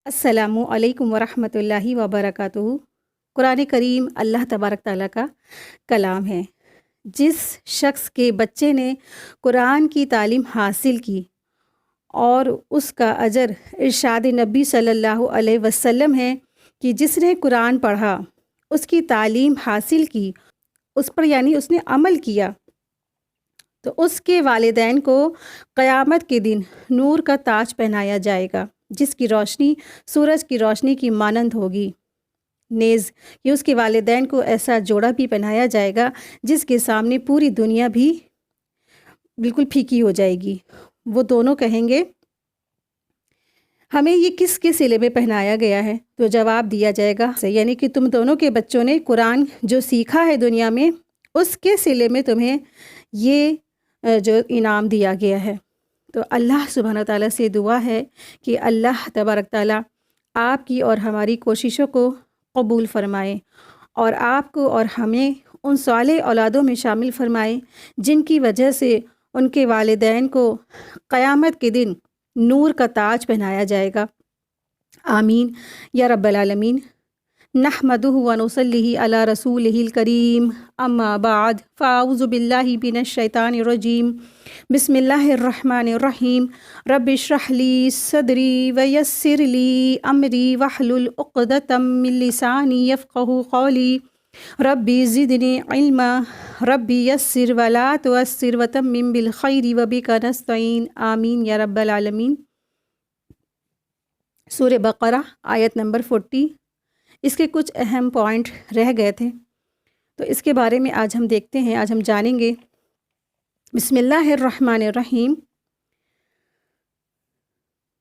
السلام علیکم ورحمۃ اللہ وبرکاتہ۔ قرآن کریم اللہ تبارک تعالیٰ کا کلام ہے۔ جس شخص کے بچے نے قرآن کی تعلیم حاصل کی اور اس کا اجر ارشاد نبی صلی اللہ علیہ وسلم ہے کہ جس نے قرآن پڑھا، اس کی تعلیم حاصل کی، اس پر یعنی اس نے عمل کیا، تو اس کے والدین کو قیامت کے دن نور کا تاج پہنایا جائے گا، جس کی روشنی سورج کی روشنی کی مانند ہوگی۔ نیز کہ اس کے والدین کو ایسا جوڑا بھی پہنایا جائے گا جس کے سامنے پوری دنیا بھی بالکل پھیکی ہو جائے گی۔ وہ دونوں کہیں گے ہمیں یہ کس کے صلے میں پہنایا گیا ہے؟ تو جواب دیا جائے گا یعنی کہ تم دونوں کے بچوں نے قرآن جو سیکھا ہے دنیا میں، اس کے صلے میں تمہیں یہ جو انعام دیا گیا ہے۔ تو اللہ سبحانہ تعالیٰ سے دعا ہے کہ اللہ تبارک تعالیٰ آپ کی اور ہماری کوششوں کو قبول فرمائے اور آپ کو اور ہمیں ان صالح اولادوں میں شامل فرمائے جن کی وجہ سے ان کے والدین کو قیامت کے دن نور کا تاج پہنایا جائے گا۔ آمین یا رب العالمین۔ نحمدہ و نصلی علی رسولہ الکریم، اما بعد فاعوذ باللہ من الشیطان الرجیم، بسم اللہ الرحمن الرحیم۔ رب اشرح لی صدری ویسر لی امری واحلل عقدۃ من لسانی یفقہوا قولی، ربی زدنی علما، ربی یسر ولا تعسر وتمم بالخیر وبک نستعین، آمین یا رب العالمین۔ سورہ بقرہ آیت نمبر 40۔ اس کے کچھ اہم پوائنٹ رہ گئے تھے، تو اس کے بارے میں آج ہم دیکھتے ہیں، آج ہم جانیں گے۔ بسم اللہ الرحمن الرحیم۔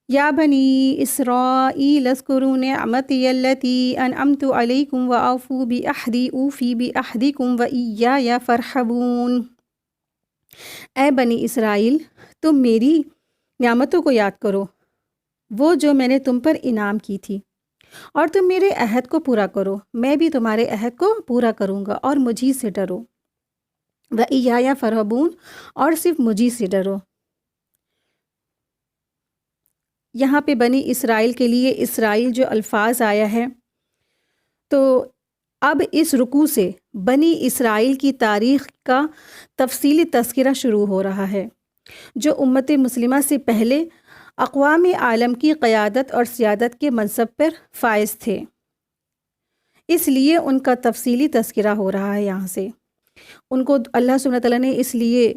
یا بنی اسرائیل اذکروا نعمتی التی انعمت علیکم واوفوا بعہدی اوفی بعہدکم وایای فارہبون۔ اے بنی اسرائیل، تم میری نعمتوں کو یاد کرو، وہ جو میں نے تم پر انعام کی تھی، اور تم میرے عہد کو پورا کرو، میں بھی تمہارے عہد کو پورا کروں گا، اور مجھی سے ڈرو۔ وَإِيَّايَ فَارْهَبُونَ، اور صرف مجھی سے ڈرو۔ یہاں پہ بنی اسرائیل کے لیے اسرائیل جو الفاظ آیا ہے، تو اب اس رکوع سے بنی اسرائیل کی تاریخ کا تفصیلی تذکرہ شروع ہو رہا ہے، جو امت مسلمہ سے پہلے اقوام عالم کی قیادت اور سیادت کے منصب پر فائز تھے، اس لیے ان کا تفصیلی تذکرہ ہو رہا ہے۔ یہاں سے ان کو اللہ سبحانہ تعالیٰ نے اس لیے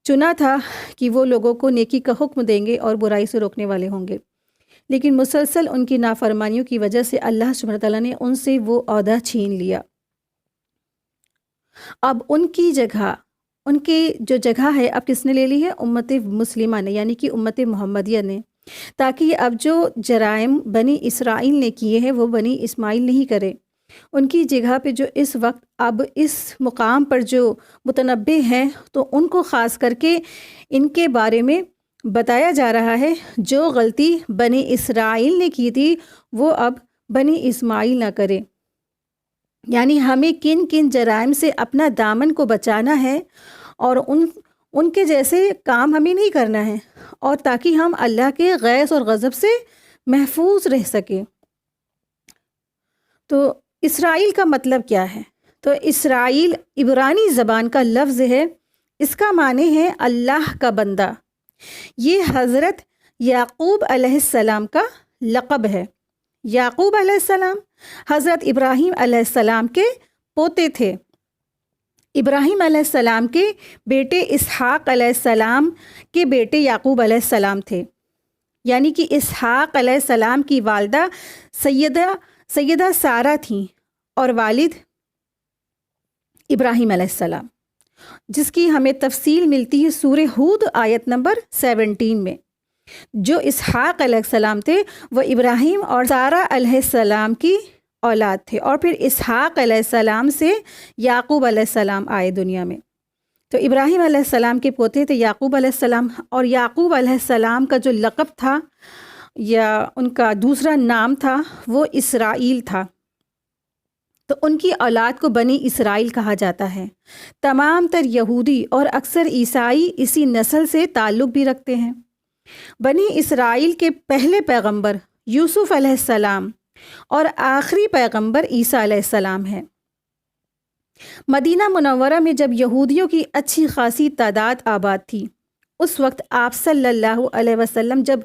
چنا تھا کہ وہ لوگوں کو نیکی کا حکم دیں گے اور برائی سے روکنے والے ہوں گے، لیکن مسلسل ان کی نافرمانیوں کی وجہ سے اللہ سبحانہ تعالیٰ نے ان سے وہ عہدہ چھین لیا۔ اب ان کی جگہ، ان کی جو جگہ ہے، اب کس نے لے لی ہے؟ امت مسلمہ نے، یعنی کہ امت محمدیہ نے، تاکہ اب جو جرائم بنی اسرائیل نے کیے ہیں وہ بنی اسماعیل نہیں کرے۔ ان کی جگہ پہ جو اس وقت اب اس مقام پر جو متنبع ہیں، تو ان کو خاص کر کے ان کے بارے میں بتایا جا رہا ہے، جو غلطی بنی اسرائیل نے کی تھی وہ اب بنی اسماعیل نہ کرے، یعنی ہمیں کن کن جرائم سے اپنا دامن کو بچانا ہے، اور ان کے جیسے کام ہمیں نہیں کرنا ہے، اور تاکہ ہم اللہ کے غیظ اور غضب سے محفوظ رہ سکیں۔ تو اسرائیل کا مطلب کیا ہے؟ تو اسرائیل عبرانی زبان کا لفظ ہے، اس کا معنی ہے اللہ کا بندہ۔ یہ حضرت یعقوب علیہ السلام کا لقب ہے۔ یعقوب علیہ السلام حضرت ابراہیم علیہ السلام کے پوتے تھے۔ ابراہیم علیہ السلام کے بیٹے اسحاق علیہ السلام کے بیٹے یعقوب علیہ السلام تھے، یعنی کہ اسحاق علیہ السلام کی والدہ سیدہ سارہ تھیں، اور والد ابراہیم علیہ السلام، جس کی ہمیں تفصیل ملتی ہے سورہ ہود آیت نمبر 17 میں۔ جو اسحاق علیہ السلام تھے وہ ابراہیم اور سارہ علیہ السلام کی اولاد تھے، اور پھر اسحاق علیہ السلام سے یعقوب علیہ السلام آئے دنیا میں۔ تو ابراہیم علیہ السلام کے پوتے تھے یعقوب علیہ السلام، اور یعقوب علیہ السلام کا جو لقب تھا یا ان کا دوسرا نام تھا وہ اسرائیل تھا۔ تو ان کی اولاد کو بنی اسرائیل کہا جاتا ہے۔ تمام تر یہودی اور اکثر عیسائی اسی نسل سے تعلق بھی رکھتے ہیں۔ بنی اسرائیل کے پہلے پیغمبر یوسف علیہ السلام اور آخری پیغمبر عیسیٰ علیہ السلام ہے۔ مدینہ منورہ میں جب یہودیوں کی اچھی خاصی تعداد آباد تھی، اس وقت آپ صلی اللہ علیہ وسلم جب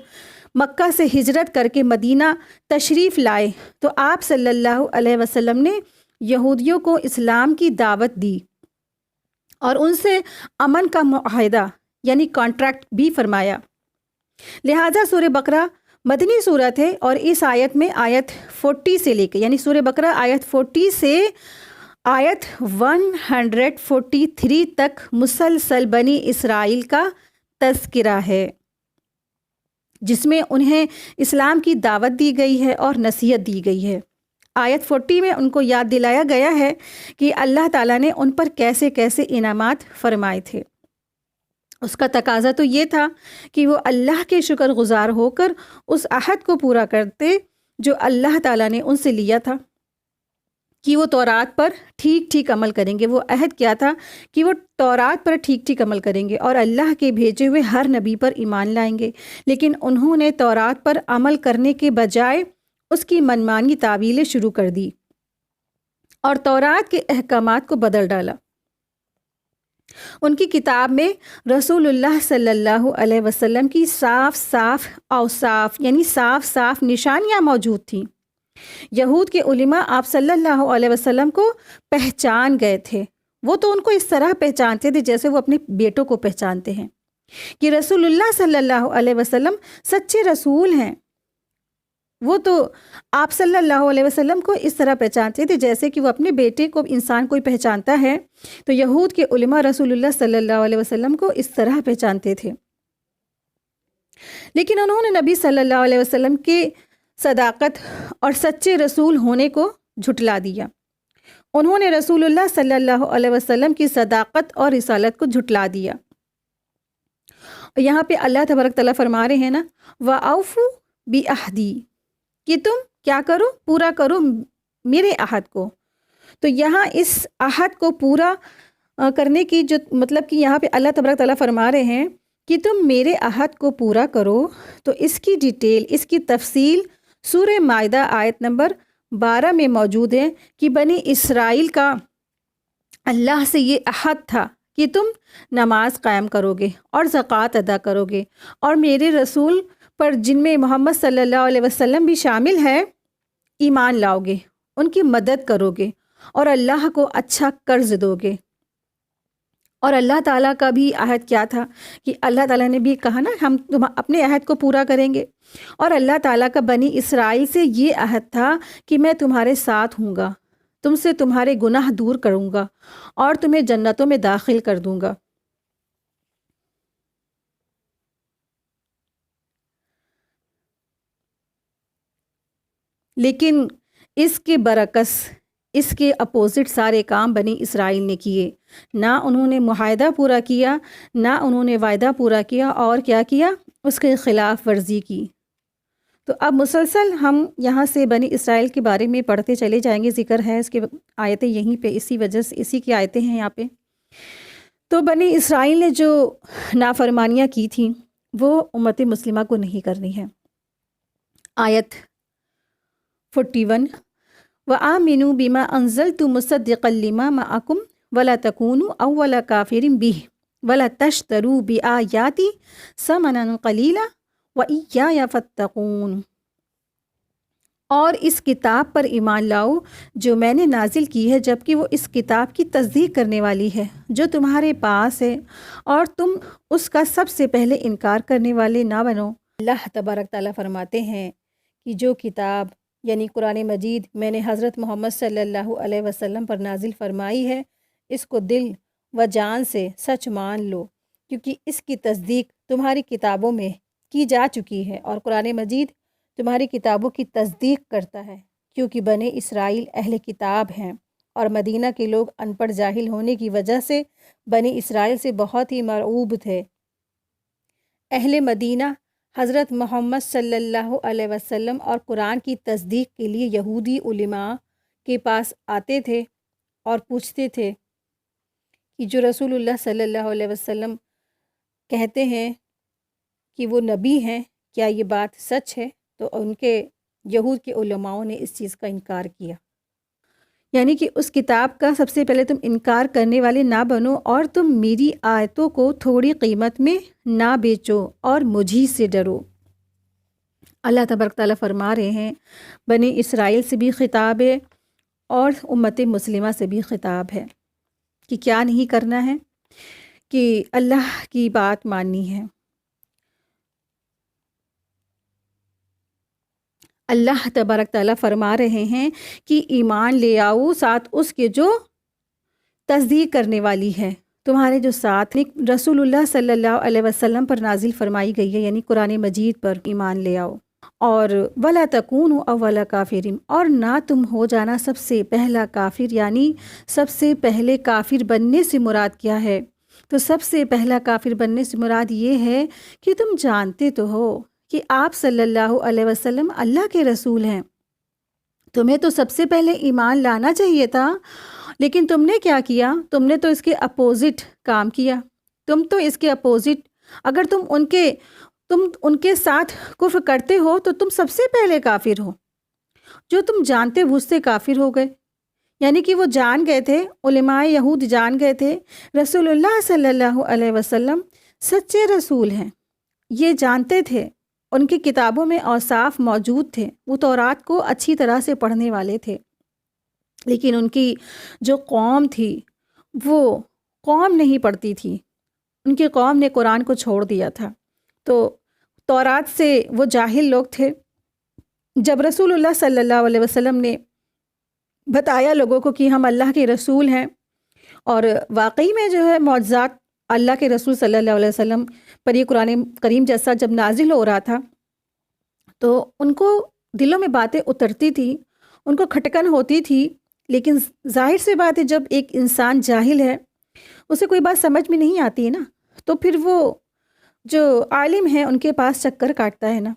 مکہ سے ہجرت کر کے مدینہ تشریف لائے تو آپ صلی اللہ علیہ وسلم نے یہودیوں کو اسلام کی دعوت دی اور ان سے امن کا معاہدہ یعنی کانٹریکٹ بھی فرمایا۔ لہٰذا سورہ بقرہ مدنی صورت ہے اور اس آیت میں آیت 40 سے لے کے یعنی سورہ بقرہ آیت 40 سے آیت 143 تک مسلسل بنی اسرائیل کا تذکرہ ہے، جس میں انہیں اسلام کی دعوت دی گئی ہے اور نصیحت دی گئی ہے۔ آیت 40 میں ان کو یاد دلایا گیا ہے کہ اللہ تعالیٰ نے ان پر کیسے کیسے انعامات فرمائے تھے۔ اس کا تقاضا تو یہ تھا کہ وہ اللہ کے شکر گزار ہو کر اس عہد کو پورا کرتے جو اللہ تعالیٰ نے ان سے لیا تھا کہ وہ تورات پر ٹھیک ٹھیک عمل کریں گے۔ وہ عہد کیا تھا کہ وہ تورات پر ٹھیک ٹھیک عمل کریں گے اور اللہ کے بھیجے ہوئے ہر نبی پر ایمان لائیں گے، لیکن انہوں نے تورات پر عمل کرنے کے بجائے اس کی منمانی تعویلیں شروع کر دی اور تورات کے احکامات کو بدل ڈالا۔ ان کی کتاب میں رسول اللہ صلی اللہ علیہ وسلم کی صاف صاف اوصاف یعنی صاف صاف نشانیاں موجود تھیں۔ یہود کے علماء آپ صلی اللہ علیہ وسلم کو پہچان گئے تھے۔ وہ تو ان کو اس طرح پہچانتے تھے جیسے وہ اپنے بیٹوں کو پہچانتے ہیں کہ رسول اللہ صلی اللہ علیہ وسلم سچے رسول ہیں۔ وہ تو آپ صلی اللہ علیہ وسلم کو اس طرح پہچانتے تھے جیسے کہ وہ اپنے بیٹے کو انسان کوئی پہچانتا ہے، تو یہود کے علماء رسول اللہ صلی اللہ علیہ وسلم کو اس طرح پہچانتے تھے۔ لیکن انہوں نے نبی صلی اللہ علیہ وسلم کے صداقت اور سچے رسول ہونے کو جھٹلا دیا۔ انہوں نے رسول اللہ صلی اللہ علیہ وسلم کی صداقت اور رسالت کو جھٹلا دیا۔ یہاں پہ اللہ تبارک تعالیٰ فرما رہے ہیں نا وَأَوْفُوا بِعَہْدِی، کہ تم کیا کرو، پورا کرو میرے عہد کو۔ تو یہاں اس عہد کو پورا کرنے کی جو مطلب کہ یہاں پہ اللہ تبارک تعالیٰ فرما رہے ہیں کہ تم میرے عہد کو پورا کرو، تو اس کی ڈیٹیل، اس کی تفصیل سورہ مائدہ آیت نمبر 12 میں موجود ہے کہ بنی اسرائیل کا اللہ سے یہ عہد تھا کہ تم نماز قائم کرو گے اور زکوٰۃ ادا کرو گے اور میرے رسول پر جن میں محمد صلی اللہ علیہ وسلم بھی شامل ہے ایمان لاؤ گے، ان کی مدد کرو گے اور اللہ کو اچھا قرض دو گے۔ اور اللہ تعالیٰ کا بھی عہد کیا تھا کہ اللہ تعالیٰ نے بھی کہا نا ہم اپنے عہد کو پورا کریں گے، اور اللہ تعالیٰ کا بنی اسرائیل سے یہ عہد تھا کہ میں تمہارے ساتھ ہوں گا، تم سے تمہارے گناہ دور کروں گا اور تمہیں جنتوں میں داخل کر دوں گا۔ لیکن اس کے برعکس، اس کے اپوزٹ سارے کام بنی اسرائیل نے کیے۔ نہ انہوں نے معاہدہ پورا کیا، نہ انہوں نے وعدہ پورا کیا، اور کیا کیا، اس کے خلاف ورزی کی۔ تو اب مسلسل ہم یہاں سے بنی اسرائیل کے بارے میں پڑھتے چلے جائیں گے، ذکر ہے اس کے آیتیں یہیں پہ، اسی وجہ سے اسی کی آیتیں ہیں یہاں پہ۔ تو بنی اسرائیل نے جو نافرمانیاں کی تھیں وہ امت مسلمہ کو نہیں کرنی ہے۔ آیت 41 وَآمِنُوا بِمَا أَنزَلْتُ مُصَدِّقًا لِمَا مَعَكُمْ وَلَا تَكُونُوا أَوَّلَ كَافِرٍ بِهِ وَلَا تَشْتَرُوا بِآيَاتِي ثَمَنًا قَلِيلًا وَإِيَّايَ فَاتَّقُونِ، اور اس کتاب پر ایمان لاؤ جو میں نے نازل کی ہے، جبکہ وہ اس کتاب کی تصدیق کرنے والی ہے جو تمہارے پاس ہے، اور تم اس کا سب سے پہلے انکار کرنے والے نہ بنو۔ اللہ تبارک تعالیٰ فرماتے ہیں کہ جو کتاب یعنی قرآن مجید میں نے حضرت محمد صلی اللہ علیہ وسلم پر نازل فرمائی ہے، اس کو دل و جان سے سچ مان لو، کیونکہ اس کی تصدیق تمہاری کتابوں میں کی جا چکی ہے، اور قرآن مجید تمہاری کتابوں کی تصدیق کرتا ہے، کیونکہ بنی اسرائیل اہل کتاب ہیں، اور مدینہ کے لوگ ان پڑھ جاہل ہونے کی وجہ سے بنی اسرائیل سے بہت ہی مرعوب تھے۔ اہل مدینہ حضرت محمد صلی اللہ علیہ وسلم اور قرآن کی تصدیق کے لیے یہودی علماء کے پاس آتے تھے اور پوچھتے تھے کہ جو رسول اللہ صلی اللہ علیہ وسلم کہتے ہیں کہ وہ نبی ہیں، کیا یہ بات سچ ہے؟ تو ان کے یہود کے علماؤں نے اس چیز کا انکار کیا، یعنی کہ اس کتاب کا سب سے پہلے تم انکار کرنے والے نہ بنو، اور تم میری آیتوں کو تھوڑی قیمت میں نہ بیچو اور مجھی سے ڈرو۔ اللہ تبارک تعالیٰ فرما رہے ہیں بنی اسرائیل سے بھی خطاب ہے اور امت مسلمہ سے بھی خطاب ہے کہ کیا نہیں کرنا ہے، کہ اللہ کی بات ماننی ہے۔ اللہ تبارک تعالیٰ فرما رہے ہیں کہ ایمان لے آؤ ساتھ اس کے جو تصدیق کرنے والی ہے، تمہارے جو ساتھ رسول اللہ صلی اللہ علیہ وسلم پر نازل فرمائی گئی ہے، یعنی قرآن مجید پر ایمان لے آؤ۔ اور وَلَا تَكُونُوا أَوَّلَ كَافِرٍ، اور نہ تم ہو جانا سب سے پہلا کافر، یعنی سب سے پہلے کافر بننے سے مراد کیا ہے؟ تو سب سے پہلا کافر بننے سے مراد یہ ہے کہ تم جانتے تو ہو کہ آپ صلی اللہ علیہ وسلم اللہ کے رسول ہیں، تمہیں تو سب سے پہلے ایمان لانا چاہیے تھا، لیکن تم نے کیا کیا؟ تم نے تو اس کے اپوزٹ کام کیا، تم تو اس کے اپوزٹ، اگر تم ان کے ساتھ کفر کرتے ہو تو تم سب سے پہلے کافر ہو، جو تم جانتے بوجھ سے کافر ہو گئے۔ یعنی کہ وہ جان گئے تھے، علماء یہود جان گئے تھے رسول اللہ صلی اللہ علیہ وسلم سچے رسول ہیں، یہ جانتے تھے، ان کی کتابوں میں اوصاف موجود تھے، وہ تورات کو اچھی طرح سے پڑھنے والے تھے، لیکن ان کی جو قوم تھی وہ قوم نہیں پڑھتی تھی، ان کی قوم نے قرآن کو چھوڑ دیا تھا، تو تورات سے وہ جاہل لوگ تھے۔ جب رسول اللہ صلی اللہ علیہ وسلم نے بتایا لوگوں کو کہ ہم اللہ کے رسول ہیں، اور واقعی میں جو ہے معجزات اللہ کے رسول صلی اللہ علیہ وسلم پر یہ قرآن کریم جیسا جب نازل ہو رہا تھا تو ان کو دلوں میں باتیں اترتی تھی، ان کو کھٹکن ہوتی تھی، لیکن ظاہر سی بات ہے جب ایک انسان جاہل ہے، اسے کوئی بات سمجھ میں نہیں آتی ہے نا، تو پھر وہ جو عالم ہیں ان کے پاس چکر کاٹتا ہے نا،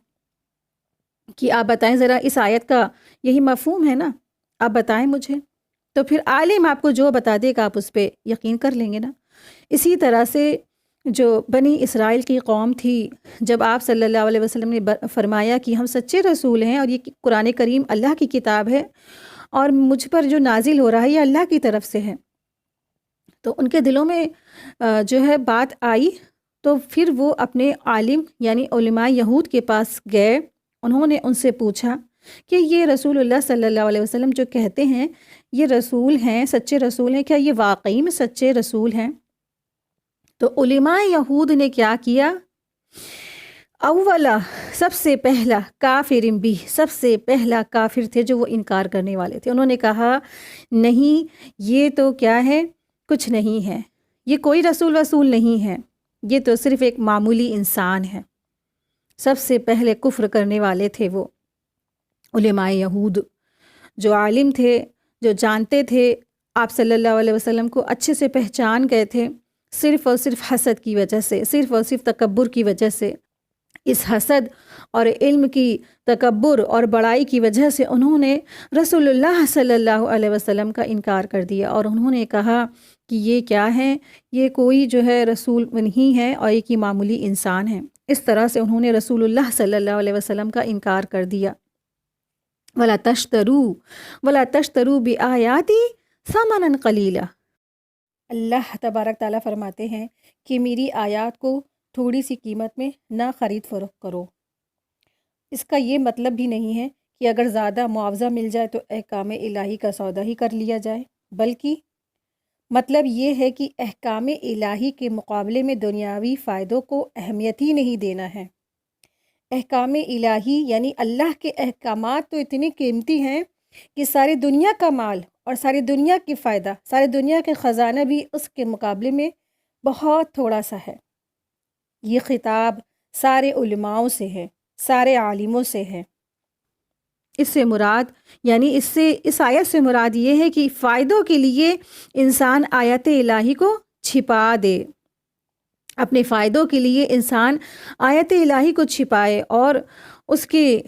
کہ آپ بتائیں ذرا اس آیت کا یہی مفہوم ہے نا، آپ بتائیں مجھے، تو پھر عالم آپ کو جو بتا دے گا آپ اس پہ یقین کر لیں گے نا۔ اسی طرح سے جو بنی اسرائیل کی قوم تھی، جب آپ صلی اللہ علیہ وسلم نے فرمایا کہ ہم سچے رسول ہیں اور یہ قرآن کریم اللہ کی کتاب ہے اور مجھ پر جو نازل ہو رہا ہے یہ اللہ کی طرف سے ہے، تو ان کے دلوں میں جو ہے بات آئی، تو پھر وہ اپنے عالم یعنی علماء یہود کے پاس گئے، انہوں نے ان سے پوچھا کہ یہ رسول اللہ صلی اللہ علیہ وسلم جو کہتے ہیں یہ رسول ہیں، سچے رسول ہیں، کیا یہ واقعی میں سچے رسول ہیں؟ تو علماء یہود نے کیا کیا؟ اولا، سب سے پہلا کافر بھی، سب سے پہلا کافر تھے جو وہ انکار کرنے والے تھے، انہوں نے کہا نہیں، یہ تو کیا ہے، کچھ نہیں ہے، یہ کوئی رسول نہیں ہے، یہ تو صرف ایک معمولی انسان ہے۔ سب سے پہلے کفر کرنے والے تھے وہ علماء یہود، جو عالم تھے، جو جانتے تھے، آپ صلی اللہ علیہ وسلم کو اچھے سے پہچان گئے تھے، صرف اور صرف حسد کی وجہ سے، صرف اور صرف تکبر کی وجہ سے، اس حسد اور علم کی تکبر اور بڑائی کی وجہ سے انہوں نے رسول اللہ صلی اللہ علیہ وسلم کا انکار کر دیا، اور انہوں نے کہا کہ یہ کیا ہے، یہ کوئی جو ہے رسول نہیں ہے اور ایک ہی معمولی انسان ہے۔ اس طرح سے انہوں نے رسول اللہ صلی اللہ علیہ وسلم کا انکار کر دیا۔ وَلَا تَشْتَرُوا بِآيَاتِي ثَمَنًا قَلِيلًا، اللہ تبارک تعالیٰ فرماتے ہیں کہ میری آیات کو تھوڑی سی قیمت میں نہ خرید فروخت کرو۔ اس کا یہ مطلب بھی نہیں ہے کہ اگر زیادہ معاوضہ مل جائے تو احکام الہی کا سودا ہی کر لیا جائے، بلکہ مطلب یہ ہے کہ احکام الہی کے مقابلے میں دنیاوی فائدوں کو اہمیت ہی نہیں دینا ہے۔ احکام الہی یعنی اللہ کے احکامات تو اتنے قیمتی ہیں کہ ساری دنیا کا مال اور ساری دنیا کی فائدہ، ساری دنیا کے خزانہ بھی اس کے مقابلے میں بہت تھوڑا سا ہے۔ یہ خطاب سارے علماؤں سے ہے، سارے عالموں سے ہے۔ اس سے مراد یعنی اس آیت سے مراد یہ ہے کہ فائدوں کے لیے انسان آیت الہی کو چھپا دے، اپنے فائدوں کے لیے انسان آیت الہی کو چھپائے اور اس کے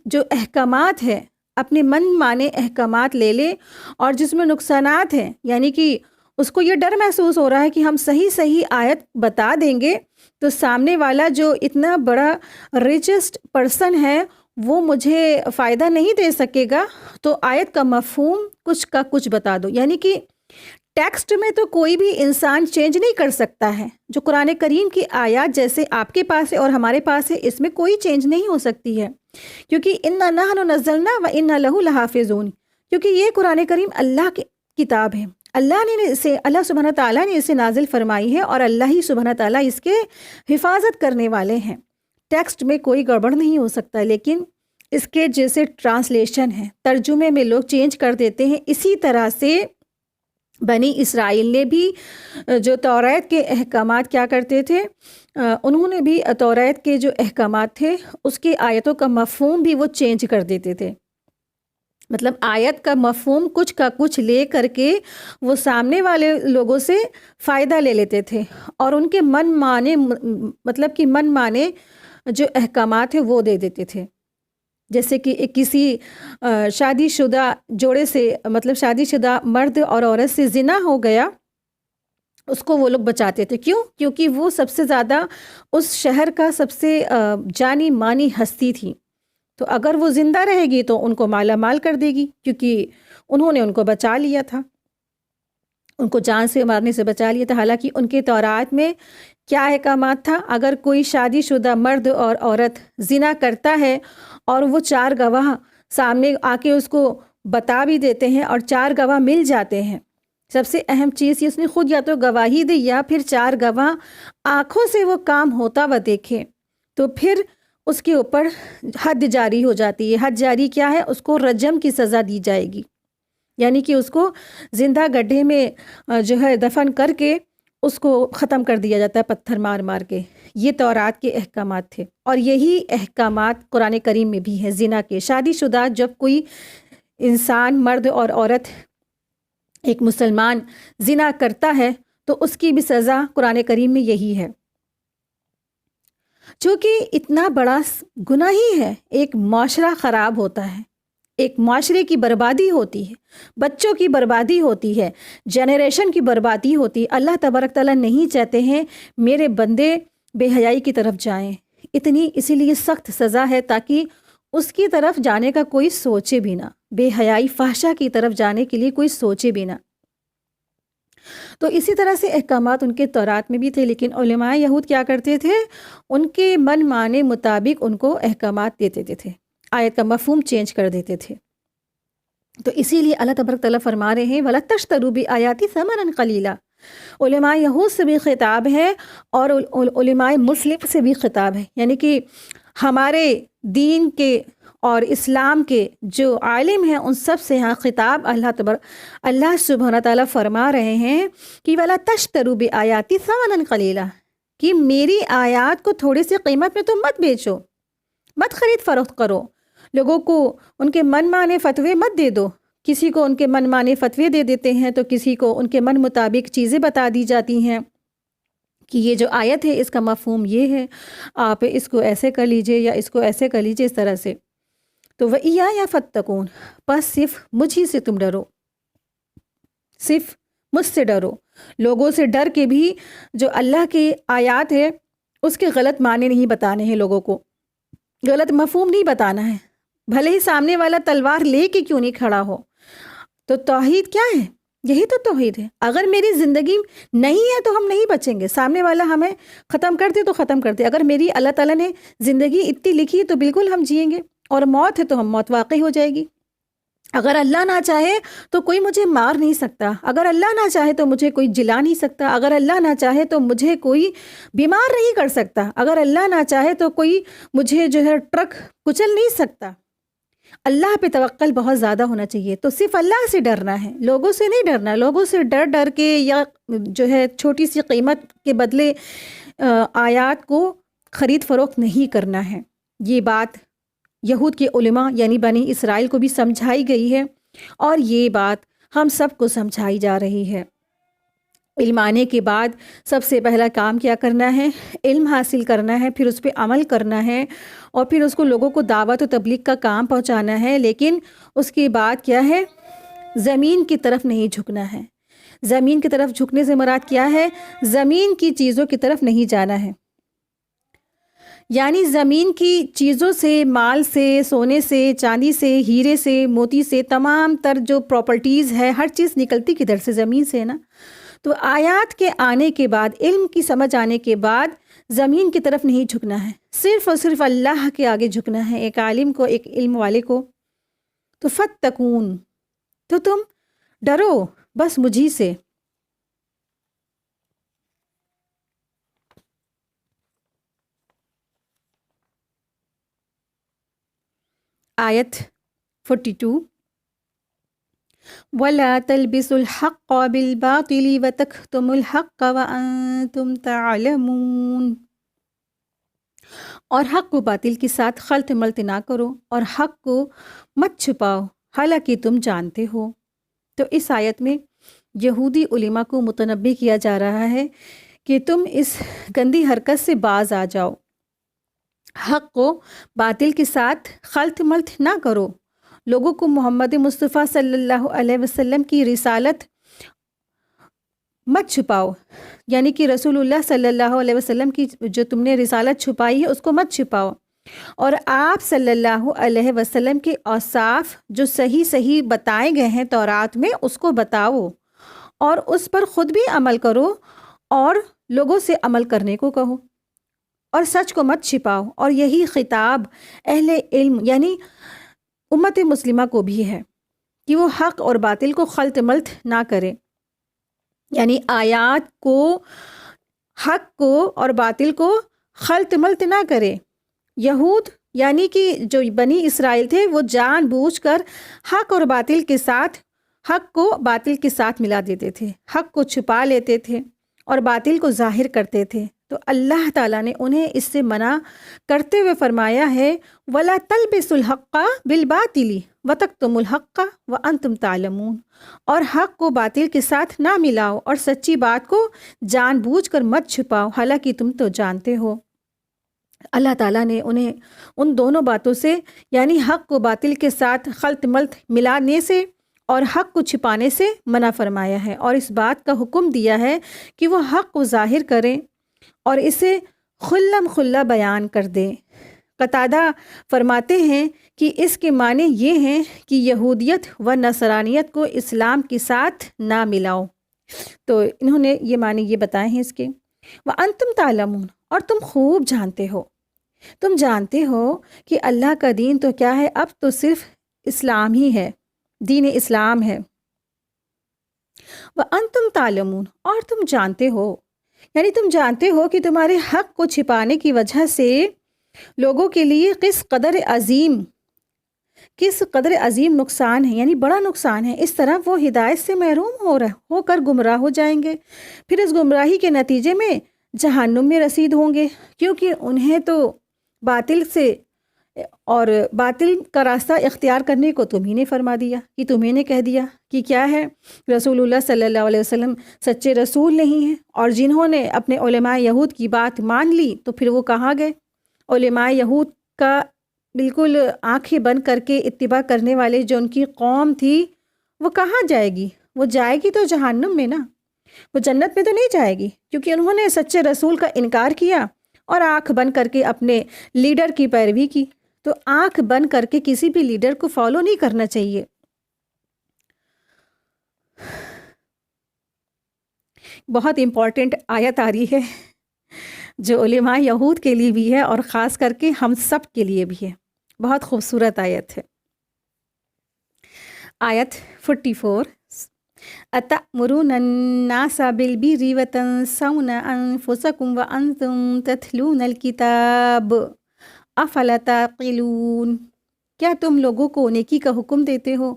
جو احکامات ہیں اپنے من مانے احکامات لے لے، اور جس میں نقصانات ہیں یعنی کہ اس کو یہ ڈر محسوس ہو رہا ہے کہ ہم صحیح آیت بتا دیں گے تو سامنے والا جو اتنا بڑا ریچسٹ پرسن ہے وہ مجھے فائدہ نہیں دے سکے گا، تو آیت کا مفہوم کچھ کا کچھ بتا دو۔ یعنی کہ ٹیکسٹ میں تو کوئی بھی انسان چینج نہیں کر سکتا ہے، جو قرآن کریم کی آیات جیسے آپ کے پاس ہے اور ہمارے پاس ہے، اس میں کوئی چینج نہیں ہو سکتی ہے، کیونکہ اِنَّا نَحْنُ نَزَّلْنَا وَإِنَّا لَهُ لَحَافِظُونَ، کیونکہ یہ قرآن کریم اللہ کی کتاب ہے، اللہ سبحانہ تعالیٰ نے اسے نازل فرمائی ہے، اور اللہ ہی سبحانہ تعالیٰ اس کے حفاظت کرنے والے ہیں۔ ٹیکسٹ میں کوئی گڑبڑ نہیں ہو سکتا، لیکن اس کے جیسے ٹرانسلیشن ہے، ترجمے میں لوگ چینج کر دیتے ہیں، اسی طرح سے بنی اسرائیل نے بھی جو توریت کے احکامات کیا کرتے تھے، انہوں نے بھی توریت کے جو احکامات تھے اس کے آیتوں کا مفہوم بھی وہ چینج کر دیتے تھے۔ مطلب آیت کا مفہوم کچھ کا کچھ لے کر کے وہ سامنے والے لوگوں سے فائدہ لے لیتے تھے، اور ان کے من مانے مطلب کہ من مانے جو احکامات ہیں وہ دے دیتے تھے۔ جیسے کہ کسی شادی شدہ جوڑے سے، مطلب شادی شدہ مرد اور عورت سے زنا ہو گیا، اس کو وہ لوگ بچاتے تھے۔ کیوں؟ کیونکہ وہ سب سے زیادہ اس شہر کا سب سے جانی مانی ہستی تھی، تو اگر وہ زندہ رہے گی تو ان کو مالا مال کر دے گی، کیونکہ انہوں نے ان کو بچا لیا تھا، ان کو جان سے مارنے سے بچا لیا تھا۔ حالانکہ ان کے تورات میں کیا احکامات تھا، اگر کوئی شادی شدہ مرد اور عورت زنا کرتا ہے اور وہ 4 گواہ سامنے آ کے اس کو بتا بھی دیتے ہیں اور 4 گواہ مل جاتے ہیں، سب سے اہم چیز یہ اس نے خود یا تو گواہی دے یا پھر 4 گواہ آنکھوں سے وہ کام ہوتا ہوا دیکھے، تو پھر اس کے اوپر حد جاری ہو جاتی ہے۔ حد جاری کیا ہے؟ اس کو رجم کی سزا دی جائے گی، یعنی کہ اس کو زندہ گڈھے میں جو ہے دفن کر کے اس کو ختم کر دیا جاتا ہے پتھر مار مار کے۔ یہ تورات کے احکامات تھے، اور یہی احکامات قرآن کریم میں بھی ہے زنا کے۔ شادی شدہ جب کوئی انسان مرد اور عورت ایک مسلمان زنا کرتا ہے تو اس کی بھی سزا قرآن کریم میں یہی ہے۔ چونکہ اتنا بڑا گناہ ہی ہے، ایک معاشرہ خراب ہوتا ہے، ایک معاشرے کی بربادی ہوتی ہے، بچوں کی بربادی ہوتی ہے، جنریشن کی بربادی ہوتی ہے۔ اللہ تبارک تعالیٰ نہیں چاہتے ہیں میرے بندے بے حیائی کی طرف جائیں، اسی لیے سخت سزا ہے تاکہ اس کی طرف جانے کا کوئی سوچے بھی نہ، بے حیائی فحشہ کی طرف جانے کے لیے کوئی سوچے بھی نہ۔ تو اسی طرح سے احکامات ان کے تورات میں بھی تھے، لیکن علماء یہود کیا کرتے تھے؟ ان کے من مانے مطابق ان کو احکامات دے دیتے تھے، آیت کا مفہوم چینج کر دیتے تھے۔ تو اسی لیے اللہ تبارک تعالیٰ فرما رہے ہیں وَلَا تَشْتَرُوا بِآيَاتِي ثَمَنًا قَلِيلًا۔ علماء یہود سے بھی خطاب ہے اور علماء مسلم سے بھی خطاب ہے، یعنی کہ ہمارے دین کے اور اسلام کے جو عالم ہیں ان سب سے یہاں خطاب اللہ سبحانہ تعالیٰ فرما رہے ہیں کہ وَلَا تَشْتَرُوا بِآيَاتِي ثَمَنًا قَلِيلًا، کہ میری آیات کو تھوڑی سی قیمت میں تو مت بیچو، مت خرید فروخت کرو، لوگوں کو ان کے من مانے فتوے مت دے دو۔ کسی کو ان کے من مانے فتوے دے دیتے ہیں تو کسی کو ان کے من مطابق چیزیں بتا دی جاتی ہیں کہ یہ جو آیت ہے اس کا مفہوم یہ ہے، آپ اس کو ایسے کر لیجئے یا اس کو ایسے کر لیجئے، اس طرح سے۔ تو وَإِيَّايَ فَاتَّقُونَ، بس صرف مجھ ہی سے تم ڈرو، صرف مجھ سے ڈرو۔ لوگوں سے ڈر کے بھی جو اللہ کی آیات ہے اس کے غلط معنی نہیں بتانے ہیں، لوگوں کو غلط مفہوم نہیں بتانا ہے، بھلے ہی سامنے والا تلوار لے کے کیوں نہیں کھڑا ہو۔ تو توحید کیا ہے؟ یہی تو توحید ہے۔ اگر میری زندگی نہیں ہے تو ہم نہیں بچیں گے، سامنے والا ہمیں ختم کر دے تو ختم کر دے۔ اگر میری اللہ تعالیٰ نے زندگی اتنی لکھی تو بالکل ہم جئیں گے، اور موت ہے تو ہم موت واقع ہو جائے گی۔ اگر اللہ نہ چاہے تو کوئی مجھے مار نہیں سکتا، اگر اللہ نہ چاہے تو مجھے کوئی جلا نہیں سکتا، اگر اللہ نہ چاہے تو مجھے کوئی بیمار نہیں کر سکتا، اگر اللہ نہ چاہے تو کوئی مجھے جو ہے ٹرک کچل نہیں سکتا۔ اللہ پہ توکل بہت زیادہ ہونا چاہیے۔ تو صرف اللہ سے ڈرنا ہے، لوگوں سے نہیں ڈرنا۔ لوگوں سے ڈر ڈر کے یا جو ہے چھوٹی سی قیمت کے بدلے آیات کو خرید فروخت نہیں کرنا ہے۔ یہ بات یہود کے علماء یعنی بنی اسرائیل کو بھی سمجھائی گئی ہے، اور یہ بات ہم سب کو سمجھائی جا رہی ہے۔ علم آنے کے بعد سب سے پہلا کام کیا کرنا ہے؟ علم حاصل کرنا ہے، پھر اس پہ عمل کرنا ہے، اور پھر اس کو لوگوں کو دعوت و تبلیغ کا کام پہنچانا ہے۔ لیکن اس کے بعد کیا ہے؟ زمین کی طرف نہیں جھکنا ہے۔ زمین کی طرف جھکنے سے مراد کیا ہے؟ زمین کی چیزوں کی طرف نہیں جانا ہے۔ یعنی زمین کی چیزوں سے، مال سے، سونے سے، چاندی سے، ہیرے سے، موتی سے، تمام تر جو پراپرٹیز ہے، ہر چیز نکلتی کدھر سے؟ زمین سے نا۔ تو آیات کے آنے کے بعد، علم کی سمجھ آنے کے بعد زمین کی طرف نہیں جھکنا ہے، صرف اور صرف اللہ کے آگے جھکنا ہے، ایک عالم کو، ایک علم والے کو۔ تو فتقون، تو تم ڈرو بس مجھی سے۔ آیت 42، وَلَا تَلْبِسُوا الْحَقَّ بِالْبَاطِلِ وَتَكْتُمُوا الْحَقَّ وَأَنْتُمْ تَعْلَمُونَ۔ اور حق کو باطل کے ساتھ خلط ملط نہ کرو، اور حق کو مت چھپاؤ حالانکہ تم جانتے ہو۔ تو اس آیت میں یہودی علماء کو متنبہ کیا جا رہا ہے کہ تم اس گندی حرکت سے باز آ جاؤ، حق کو باطل کے ساتھ خلط ملط نہ کرو، لوگوں کو محمد مصطفیٰ صلی اللہ علیہ وسلم کی رسالت مت چھپاؤ، یعنی کہ رسول اللہ صلی اللہ علیہ وسلم کی جو تم نے رسالت چھپائی ہے اس کو مت چھپاؤ، اور آپ صلی اللہ علیہ وسلم کے اوصاف جو صحیح بتائے گئے ہیں تورات میں اس کو بتاؤ، اور اس پر خود بھی عمل کرو اور لوگوں سے عمل کرنے کو کہو، اور سچ کو مت چھپاؤ۔ اور یہی خطاب اہل علم یعنی امت مسلمہ کو بھی ہے کہ وہ حق اور باطل کو خلط ملط نہ کرے، یعنی آیات کو، حق کو اور باطل کو خلط ملط نہ کرے۔ یہود یعنی کہ جو بنی اسرائیل تھے وہ جان بوجھ کر حق اور باطل کے ساتھ، حق کو باطل کے ساتھ ملا دیتے تھے، حق کو چھپا لیتے تھے اور باطل کو ظاہر کرتے تھے۔ تو اللہ تعالیٰ نے انہیں اس سے منع کرتے ہوئے فرمایا ہے وَلَا تَلْبِسُوا الْحَقَّ بِالْبَاطِلِ وَتَكْتُمُوا الْحَقَّ وَأَنْتُمْ تَعْلَمُونَ، اور حق کو باطل کے ساتھ نہ ملاؤ اور سچی بات کو جان بوجھ کر مت چھپاؤ حالانکہ تم تو جانتے ہو۔ اللہ تعالیٰ نے انہیں ان دونوں باتوں سے، یعنی حق کو باطل کے ساتھ خلط ملط ملانے سے اور حق کو چھپانے سے منع فرمایا ہے، اور اس بات کا حکم دیا ہے کہ وہ حق کو ظاہر کریں اور اسے خلم خلا بیان کر دیں۔ قتادہ فرماتے ہیں کہ اس کے معنی یہ ہیں کہ یہودیت و نصرانیت کو اسلام کے ساتھ نہ ملاؤ۔ تو انہوں نے یہ معنی یہ بتائے ہیں اس کے، وَأَنْتُمْ تَعْلَمُونَ، اور تم خوب جانتے ہو، تم جانتے ہو کہ اللہ کا دین تو کیا ہے، اب تو صرف اسلام ہی ہے، دین اسلام ہے۔ وَأَنْتُمْ تَعْلَمُونَ، اور تم جانتے ہو، یعنی تم جانتے ہو کہ تمہارے حق کو چھپانے کی وجہ سے لوگوں کے لیے کس قدر عظیم نقصان ہے، یعنی بڑا نقصان ہے۔ اس طرح وہ ہدایت سے محروم ہو کر گمراہ ہو جائیں گے، پھر اس گمراہی کے نتیجے میں جہنم میں رسید ہوں گے، کیونکہ انہیں تو باطل سے اور باطل کا راستہ اختیار کرنے کو تمہیں نے فرما دیا، کہ تمہیں نے کہہ دیا کہ کیا ہے، رسول اللہ صلی اللہ علیہ وسلم سچے رسول نہیں ہیں، اور جنہوں نے اپنے علماء یہود کی بات مان لی تو پھر وہ کہاں گئے؟ علماء یہود کا بالکل آنکھیں بند کر کے اتباع کرنے والے جو ان کی قوم تھی وہ کہاں جائے گی؟ وہ جائے گی تو جہنم میں نا، وہ جنت میں تو نہیں جائے گی، کیونکہ انہوں نے سچے رسول کا انکار کیا اور آنکھ بند کر کے اپنے لیڈر کی پیروی کی۔ تو آنکھ بند کر کے کسی بھی لیڈر کو فالو نہیں کرنا چاہیے۔ بہت امپورٹنٹ آیت آ رہی ہے جو علماء یہود کے لیے بھی ہے اور خاص کر کے ہم سب کے لیے بھی ہے، بہت خوبصورت آیت ہے۔ آیت 44، أَتَأْمُرُونَ النَّاسَ بِالْبِرِّ وَتَنْسَوْنَ أَنفُسَكُمْ وَأَنْتُمْ تَتْلُونَ الْكِتَابَ أَفَلَا تَعْقِلُونَ، کیا تم لوگوں کو نیکی کا حکم دیتے ہو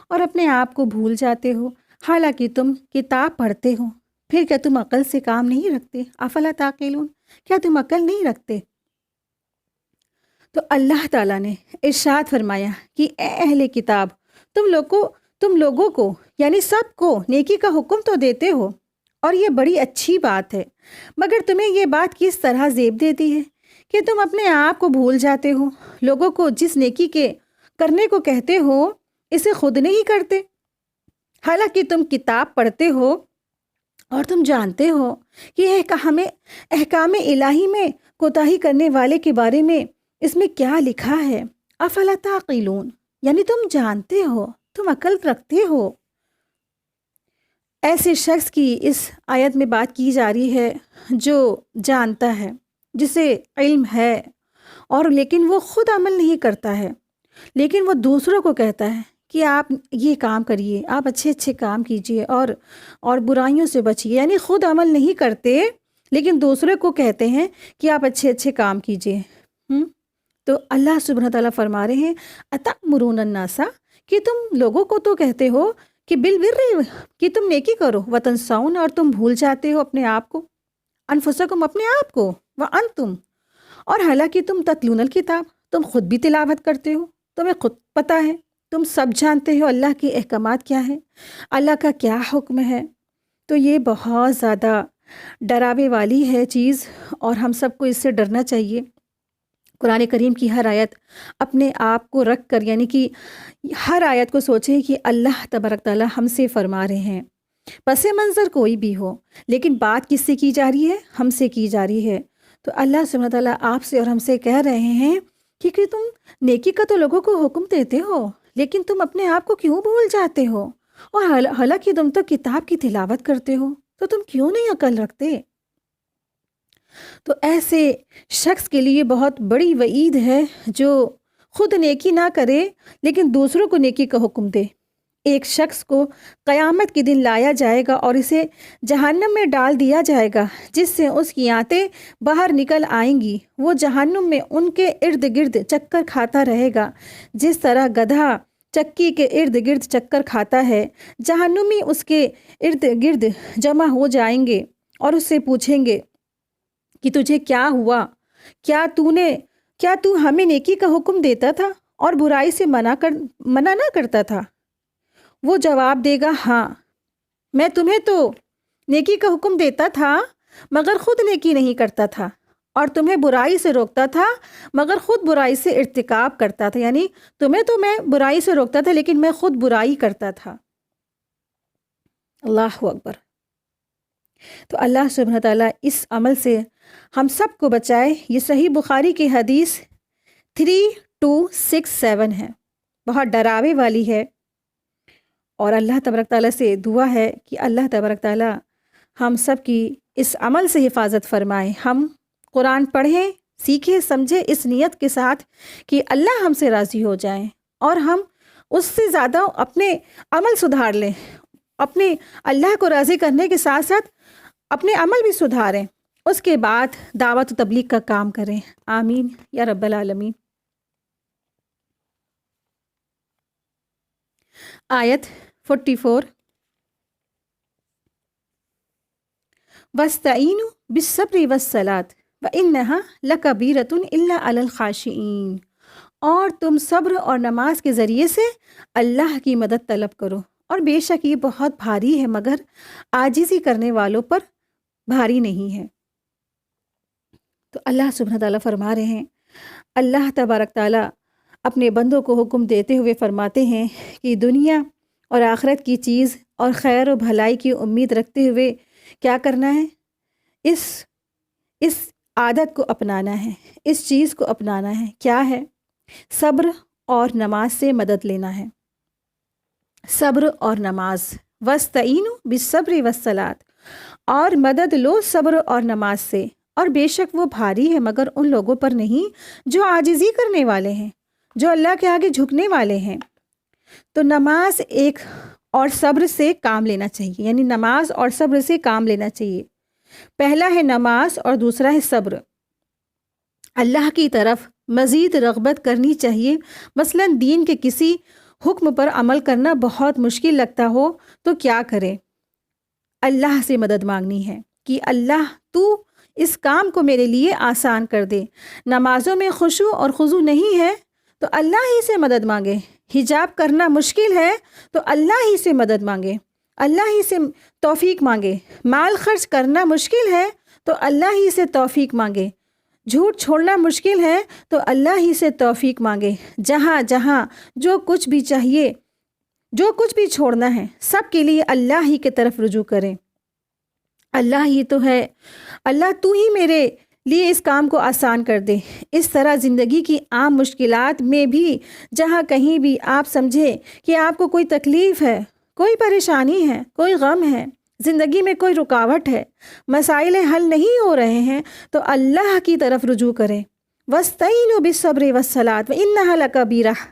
اور اپنے آپ کو بھول جاتے ہو حالانکہ تم کتاب پڑھتے ہو؟ پھر کیا تم عقل سے کام نہیں رکھتے؟ افلا تعقلون، کیا تم عقل نہیں رکھتے؟ تو اللہ تعالیٰ نے ارشاد فرمایا کہ اے اہل کتاب، تم لوگوں کو یعنی سب کو نیکی کا حکم تو دیتے ہو، اور یہ بڑی اچھی بات ہے، مگر تمہیں یہ بات کس طرح زیب دیتی ہے کہ تم اپنے آپ کو بھول جاتے ہو، لوگوں کو جس نیکی کے کرنے کو کہتے ہو اسے خود نہیں کرتے، حالانکہ تم کتاب پڑھتے ہو اور تم جانتے ہو کہ احکام الہی میں کوتاہی کرنے والے کے بارے میں اس میں کیا لکھا ہے؟ افلا تعقلون، یعنی تم جانتے ہو، تم عقل رکھتے ہو۔ ایسے شخص کی اس آیت میں بات کی جا رہی ہے جو جانتا ہے، جسے علم ہے، اور لیکن وہ خود عمل نہیں کرتا ہے، لیکن وہ دوسروں کو کہتا ہے کہ آپ یہ کام کریے، آپ اچھے اچھے کام کیجیے اور برائیوں سے بچیے، یعنی خود عمل نہیں کرتے لیکن دوسروں کو کہتے ہیں کہ آپ اچھے اچھے کام کیجیے۔ تو اللہ سبحانہ تعالیٰ فرما رہے ہیں اتأمرون الناس، کہ تم لوگوں کو تو کہتے ہو کہ بالبر، کہ تم نیکی کرو، وتنسون، اور تم بھول جاتے ہو اپنے آپ کو، انفسکم، اپنے آپ کو، وانتم، اور حالانکہ تم تتلون الکتاب، تم خود بھی تلاوت کرتے ہو، تمہیں خود پتہ ہے، تم سب جانتے ہو اللہ کے احکامات کیا ہیں، اللہ کا کیا حکم ہے۔ تو یہ بہت زیادہ ڈراوے والی ہے چیز، اور ہم سب کو اس سے ڈرنا چاہیے۔ قرآن کریم کی ہر آیت اپنے آپ کو رکھ کر، یعنی کہ ہر آیت کو سوچیں کہ اللہ تبارک تعالیٰ ہم سے فرما رہے ہیں، پس منظر کوئی بھی ہو، لیکن بات کس سے کی جا رہی ہے؟ ہم سے کی جا رہی ہے۔ تو اللہ سبحانہ تعالیٰ آپ سے اور ہم سے کہہ رہے ہیں کہ تم نیکی کا تو لوگوں کو حکم دیتے ہو، لیکن تم اپنے آپ کو کیوں بھول جاتے ہو؟ اور حالانکہ تم تو کتاب کی تلاوت کرتے ہو، تو تم کیوں نہیں عقل رکھتے؟ تو ایسے شخص کے لیے بہت بڑی وعید ہے جو خود نیکی نہ کرے لیکن دوسروں کو نیکی کا حکم دے۔ ایک شخص کو قیامت کے دن لایا جائے گا اور اسے جہنم میں ڈال دیا جائے گا، جس سے اس کی آنتیں باہر نکل آئیں گی۔ وہ جہنم میں ان کے ارد گرد چکر کھاتا رہے گا، جس طرح گدھا چکی کے ارد گرد چکر کھاتا ہے۔ جہنمی اس کے ارد گرد جمع ہو جائیں گے اور اس سے پوچھیں گے کہ تجھے کیا ہوا؟ کیا تو ہمیں نیکی کا حکم دیتا تھا اور برائی سے منع نہ کرتا تھا؟ وہ جواب دے گا، ہاں، میں تمہیں تو نیکی کا حکم دیتا تھا مگر خود نیکی نہیں کرتا تھا، اور تمہیں برائی سے روکتا تھا مگر خود برائی سے ارتکاب کرتا تھا، یعنی تمہیں تو میں برائی سے روکتا تھا لیکن میں خود برائی کرتا تھا۔ اللہ اکبر۔ تو اللہ سبحانہ تعالیٰ اس عمل سے ہم سب کو بچائے۔ یہ صحیح بخاری کی حدیث 3267 ہے، بہت ڈراوے والی ہے، اور اللہ تبارک تعالیٰ سے دعا ہے کہ اللہ تبارک تعالیٰ ہم سب کی اس عمل سے حفاظت فرمائے۔ ہم قرآن پڑھیں، سیکھیں، سمجھیں اس نیت کے ساتھ کہ اللہ ہم سے راضی ہو جائیں، اور ہم اس سے زیادہ اپنے عمل سدھار لیں، اپنے اللہ کو راضی کرنے کے ساتھ ساتھ اپنے عمل بھی سدھاریں، اس کے بعد دعوت و تبلیغ کا کام کریں۔ آمین یا رب العالمین۔ آیت 44، وَاسْتَعِینُوا بِالصَّبْرِ وَالصَّلَاةِ وَإِنَّهَا لَكَبِیرَةٌ إِلَّا عَلَى الْخَاشِعِینَ، اور تم صبر اور نماز کے ذریعے سے اللہ کی مدد طلب کرو، اور بے شک یہ بہت بھاری ہے مگر عاجزی کرنے والوں پر بھاری نہیں ہے۔ تو اللہ سبحانہ تعالیٰ فرما رہے ہیں، اللہ تبارک تعالیٰ اپنے بندوں کو حکم دیتے ہوئے فرماتے ہیں کہ دنیا اور آخرت کی چیز اور خیر و بھلائی کی امید رکھتے ہوئے کیا کرنا ہے؟ اس عادت کو اپنانا ہے، اس چیز کو اپنانا ہے۔ کیا ہے؟ صبر اور نماز سے مدد لینا ہے۔ صبر اور نماز، وَاسْتَعِینُوا بِالصَّبْرِ وَالصَّلَاةِ، اور مدد لو صبر اور نماز سے، اور بے شک وہ بھاری ہے مگر ان لوگوں پر نہیں جو عاجزی کرنے والے ہیں، جو اللہ کے آگے جھکنے والے ہیں۔ تو نماز ایک اور صبر سے کام لینا چاہیے، یعنی نماز اور صبر سے کام لینا چاہیے۔ پہلا ہے نماز اور دوسرا ہے صبر۔ اللہ کی طرف مزید رغبت کرنی چاہیے۔ مثلا دین کے کسی حکم پر عمل کرنا بہت مشکل لگتا ہو تو کیا کرے؟ اللہ سے مدد مانگنی ہے کہ اللہ تو اس کام کو میرے لیے آسان کر دے۔ نمازوں میں خشوع اور خضوع نہیں ہے تو اللہ ہی سے مدد مانگے۔ حجاب کرنا مشکل ہے تو اللہ ہی سے مدد مانگے، اللہ ہی سے توفیق مانگے۔ مال خرچ کرنا مشکل ہے تو اللہ ہی سے توفیق مانگے۔ جھوٹ چھوڑنا مشکل ہے تو اللہ ہی سے توفیق مانگے۔ جہاں جہاں جو کچھ بھی چاہیے، جو کچھ بھی چھوڑنا ہے، سب کے لیے اللہ ہی کی طرف رجوع کریں۔ اللہ ہی تو ہے، اللہ تو ہی میرے لیے اس کام کو آسان کر دے۔ اس طرح زندگی کی عام مشکلات میں بھی جہاں کہیں بھی آپ سمجھیں کہ آپ کو کوئی تکلیف ہے، کوئی پریشانی ہے، کوئی غم ہے، زندگی میں کوئی رکاوٹ ہے، مسائل حل نہیں ہو رہے ہیں، تو اللہ کی طرف رجوع کریں۔ وَاسْتَعِينُوا بِالصَّبْرِ وَالصَّلَاةِ وَإِنَّهَا لَكَبِیرَةٌ۔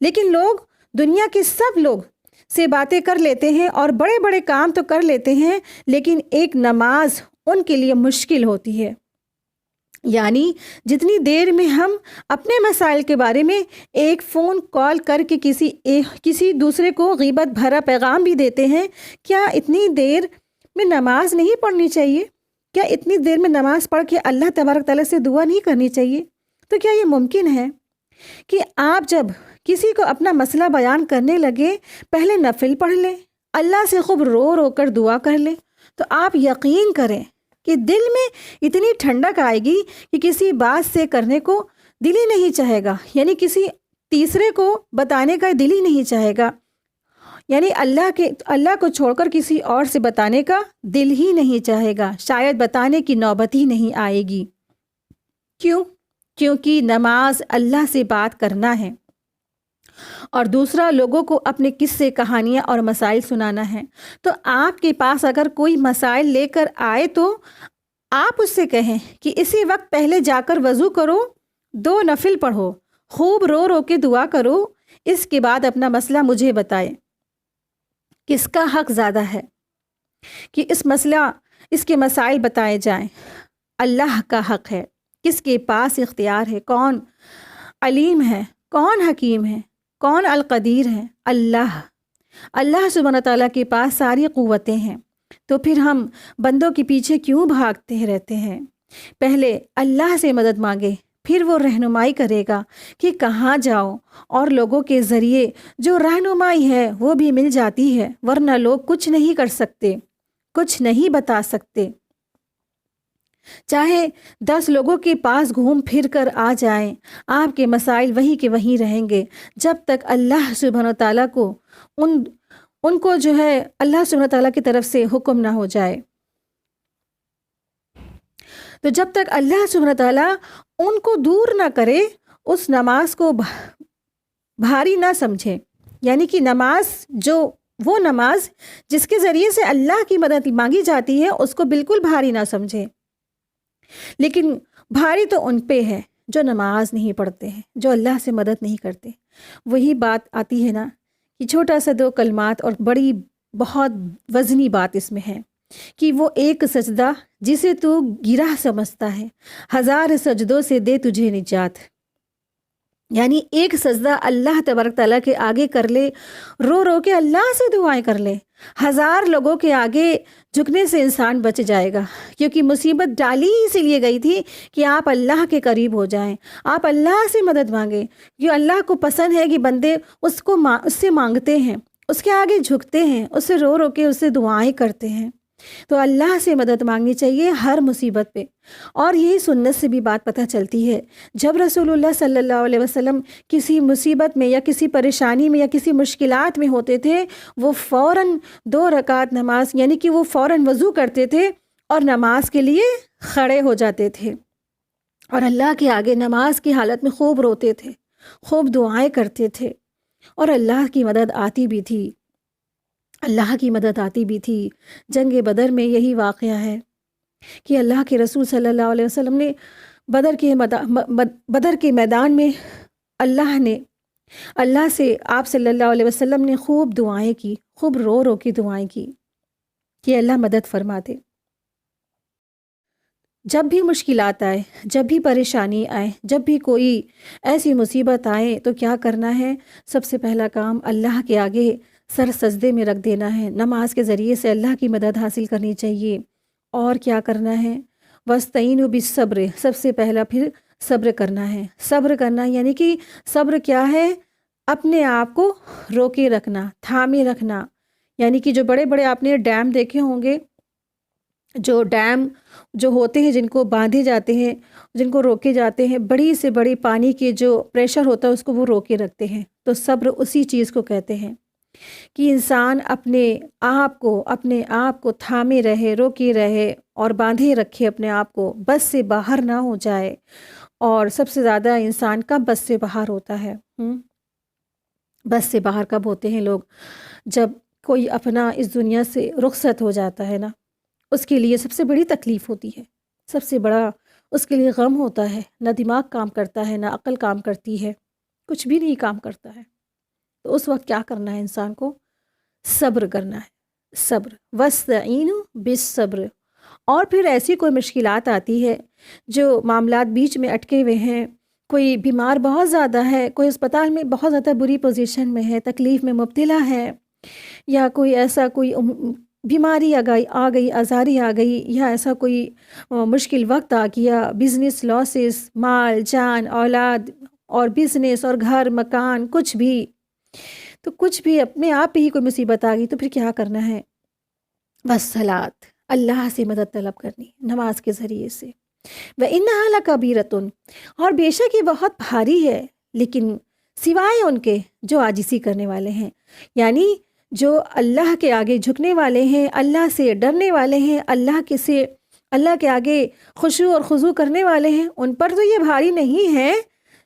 لیکن لوگ، دنیا کے سب لوگ سے باتیں کر لیتے ہیں اور بڑے بڑے کام تو کر لیتے ہیں، لیکن ایک نماز ان کے لیے مشکل ہوتی ہے۔ یعنی جتنی دیر میں ہم اپنے مسائل کے بارے میں ایک فون کال کر کے کسی دوسرے کو غیبت بھرا پیغام بھی دیتے ہیں، کیا اتنی دیر میں نماز نہیں پڑھنی چاہیے؟ کیا اتنی دیر میں نماز پڑھ کے اللہ تبارک تعالیٰ سے دعا نہیں کرنی چاہیے؟ تو کیا یہ ممکن ہے کہ آپ جب کسی کو اپنا مسئلہ بیان کرنے لگے پہلے نفل پڑھ لیں، اللہ سے خوب رو رو کر دعا کر لیں؟ تو آپ یقین کریں کہ دل میں اتنی ٹھنڈک آئے گی کہ کسی بات سے کرنے کو دل ہی نہیں چاہے گا، یعنی کسی تیسرے کو بتانے کا دل ہی نہیں چاہے گا، یعنی اللہ کو چھوڑ کر کسی اور سے بتانے کا دل ہی نہیں چاہے گا، شاید بتانے کی نوبت ہی نہیں آئے گی۔ کیوں؟ کیونکہ نماز اللہ سے بات کرنا ہے، اور دوسرا لوگوں کو اپنے قصے، کہانیاں اور مسائل سنانا ہے۔ تو آپ کے پاس اگر کوئی مسائل لے کر آئے تو آپ اس سے کہیں کہ اسی وقت پہلے جا کر وضو کرو، 2 نفل پڑھو، خوب رو رو کے دعا کرو، اس کے بعد اپنا مسئلہ مجھے بتائے۔ کس کا حق زیادہ ہے کہ اس کے مسائل بتائے جائیں؟ اللہ کا حق ہے۔ کس کے پاس اختیار ہے؟ کون علیم ہے؟ کون حکیم ہے؟ کون القدیر ہے؟ اللہ سبحانہ تعالیٰ کے پاس ساری قوتیں ہیں۔ تو پھر ہم بندوں کے پیچھے کیوں بھاگتے رہتے ہیں؟ پہلے اللہ سے مدد مانگے، پھر وہ رہنمائی کرے گا کہ کہاں جاؤ، اور لوگوں کے ذریعے جو رہنمائی ہے وہ بھی مل جاتی ہے، ورنہ لوگ کچھ نہیں کر سکتے، کچھ نہیں بتا سکتے۔ چاہے 10 لوگوں کے پاس گھوم پھر کر آ جائیں، آپ کے مسائل وہی کے وہی رہیں گے، جب تک اللہ سبحانہ تعالیٰ کو ان کو جو ہے اللہ سبحانہ تعالیٰ کی طرف سے حکم نہ ہو جائے۔ تو جب تک اللہ سبحانہ تعالیٰ ان کو دور نہ کرے، اس نماز کو بھاری نہ سمجھے، یعنی کہ وہ نماز جس کے ذریعے سے اللہ کی مدد مانگی جاتی ہے، اس کو بالکل بھاری نہ سمجھے۔ لیکن بھاری تو ان پہ ہے جو نماز نہیں پڑھتے ہیں، جو اللہ سے مدد نہیں کرتے۔ وہی بات آتی ہے نا کہ چھوٹا سا 2 کلمات اور بڑی بہت وزنی بات اس میں ہے کہ وہ ایک سجدہ جسے تو گرہ سمجھتا ہے، 1000 سجدوں سے دے تجھے نجات۔ یعنی ایک سجدہ اللہ تبارک تعالیٰ کے آگے کر لے، رو رو کے اللہ سے دعائیں کر لے، 1000 لوگوں کے آگے جھکنے سے انسان بچ جائے گا، کیونکہ مصیبت ڈالی اسی لیے گئی تھی کہ آپ اللہ کے قریب ہو جائیں، آپ اللہ سے مدد مانگیں، کیوں اللہ کو پسند ہے کہ بندے اس سے مانگتے ہیں، اس کے آگے جھکتے ہیں، اس سے رو رو کے اس سے دعائیں کرتے ہیں۔ تو اللہ سے مدد مانگنی چاہیے ہر مصیبت پہ، اور یہی سنت سے بھی بات پتہ چلتی ہے۔ جب رسول اللہ صلی اللہ علیہ وسلم کسی مصیبت میں یا کسی پریشانی میں یا کسی مشکلات میں ہوتے تھے، وہ فوراً 2 رکعت نماز، یعنی کہ وہ فوراً وضو کرتے تھے اور نماز کے لیے کھڑے ہو جاتے تھے، اور اللہ کے آگے نماز کی حالت میں خوب روتے تھے، خوب دعائیں کرتے تھے، اور اللہ کی مدد آتی بھی تھی، اللہ کی مدد آتی بھی تھی۔ جنگ بدر میں یہی واقعہ ہے کہ اللہ کے رسول صلی اللہ علیہ وسلم نے بدر کے میدان میں اللہ سے آپ صلی اللہ علیہ وسلم نے خوب دعائیں کی، خوب رو رو کی دعائیں کی کہ اللہ مدد فرما دے۔ جب بھی مشکلات آئے، جب بھی پریشانی آئے، جب بھی کوئی ایسی مصیبت آئے، تو کیا کرنا ہے؟ سب سے پہلا کام اللہ کے آگے سر سجدے میں رکھ دینا ہے، نماز کے ذریعے سے اللہ کی مدد حاصل کرنی چاہیے۔ اور کیا کرنا ہے؟ وَاسْتَعِينُوا بِالصَّبْرِ، سب سے پہلا پھر صبر کرنا ہے۔ صبر کرنا یعنی کہ صبر کیا ہے؟ اپنے آپ کو روکے رکھنا، تھامے رکھنا، یعنی کہ جو بڑے بڑے آپ نے ڈیم دیکھے ہوں گے، جو ڈیم جو ہوتے ہیں، جن کو باندھے جاتے ہیں، جن کو روکے جاتے ہیں، بڑی سے بڑی پانی کے جو پریشر ہوتا ہے اس کو وہ روکے رکھتے ہیں، تو صبر اسی چیز کو کہتے ہیں۔ کہ انسان اپنے آپ کو تھامے رہے، روکے رہے اور باندھے رکھے اپنے آپ کو، بس سے باہر نہ ہو جائے۔ اور سب سے زیادہ انسان کب بس سے باہر ہوتا ہے؟ بس سے باہر کب ہوتے ہیں لوگ؟ جب کوئی اپنا اس دنیا سے رخصت ہو جاتا ہے نا، اس کے لیے سب سے بڑی تکلیف ہوتی ہے، سب سے بڑا اس کے لیے غم ہوتا ہے، نہ دماغ کام کرتا ہے، نہ عقل کام کرتی ہے، کچھ بھی نہیں کام کرتا ہے۔ تو اس وقت کیا کرنا ہے انسان کو؟ صبر کرنا ہے، صبر، وَاسْتَعِینُوا بِالصَّبْرِ۔ اور پھر ایسی کوئی مشکلات آتی ہے، جو معاملات بیچ میں اٹکے ہوئے ہیں، کوئی بیمار بہت زیادہ ہے، کوئی اسپتال میں بہت زیادہ بری پوزیشن میں ہے، تکلیف میں مبتلا ہے، یا کوئی ایسا کوئی بیماری آ گئی، آزاری آ گئی، یا ایسا کوئی مشکل وقت آ گیا، بزنس لاسز، مال جان اولاد اور بزنس اور گھر مکان کچھ بھی اپنے آپ پہ ہی کوئی مصیبت آ گئی، تو پھر کیا کرنا ہے؟ بس صلات، اللہ سے مدد طلب کرنی نماز کے ذریعے سے۔ وَإِنَّهَا لَكَبِيرَةٌ، اور بے شک یہ بہت بھاری ہے، لیکن سوائے ان کے جو عاجزی کرنے والے ہیں، یعنی جو اللہ کے آگے جھکنے والے ہیں، اللہ سے ڈرنے والے ہیں، اللہ کے آگے خشوع اور خضوع کرنے والے ہیں، ان پر تو یہ بھاری نہیں ہے،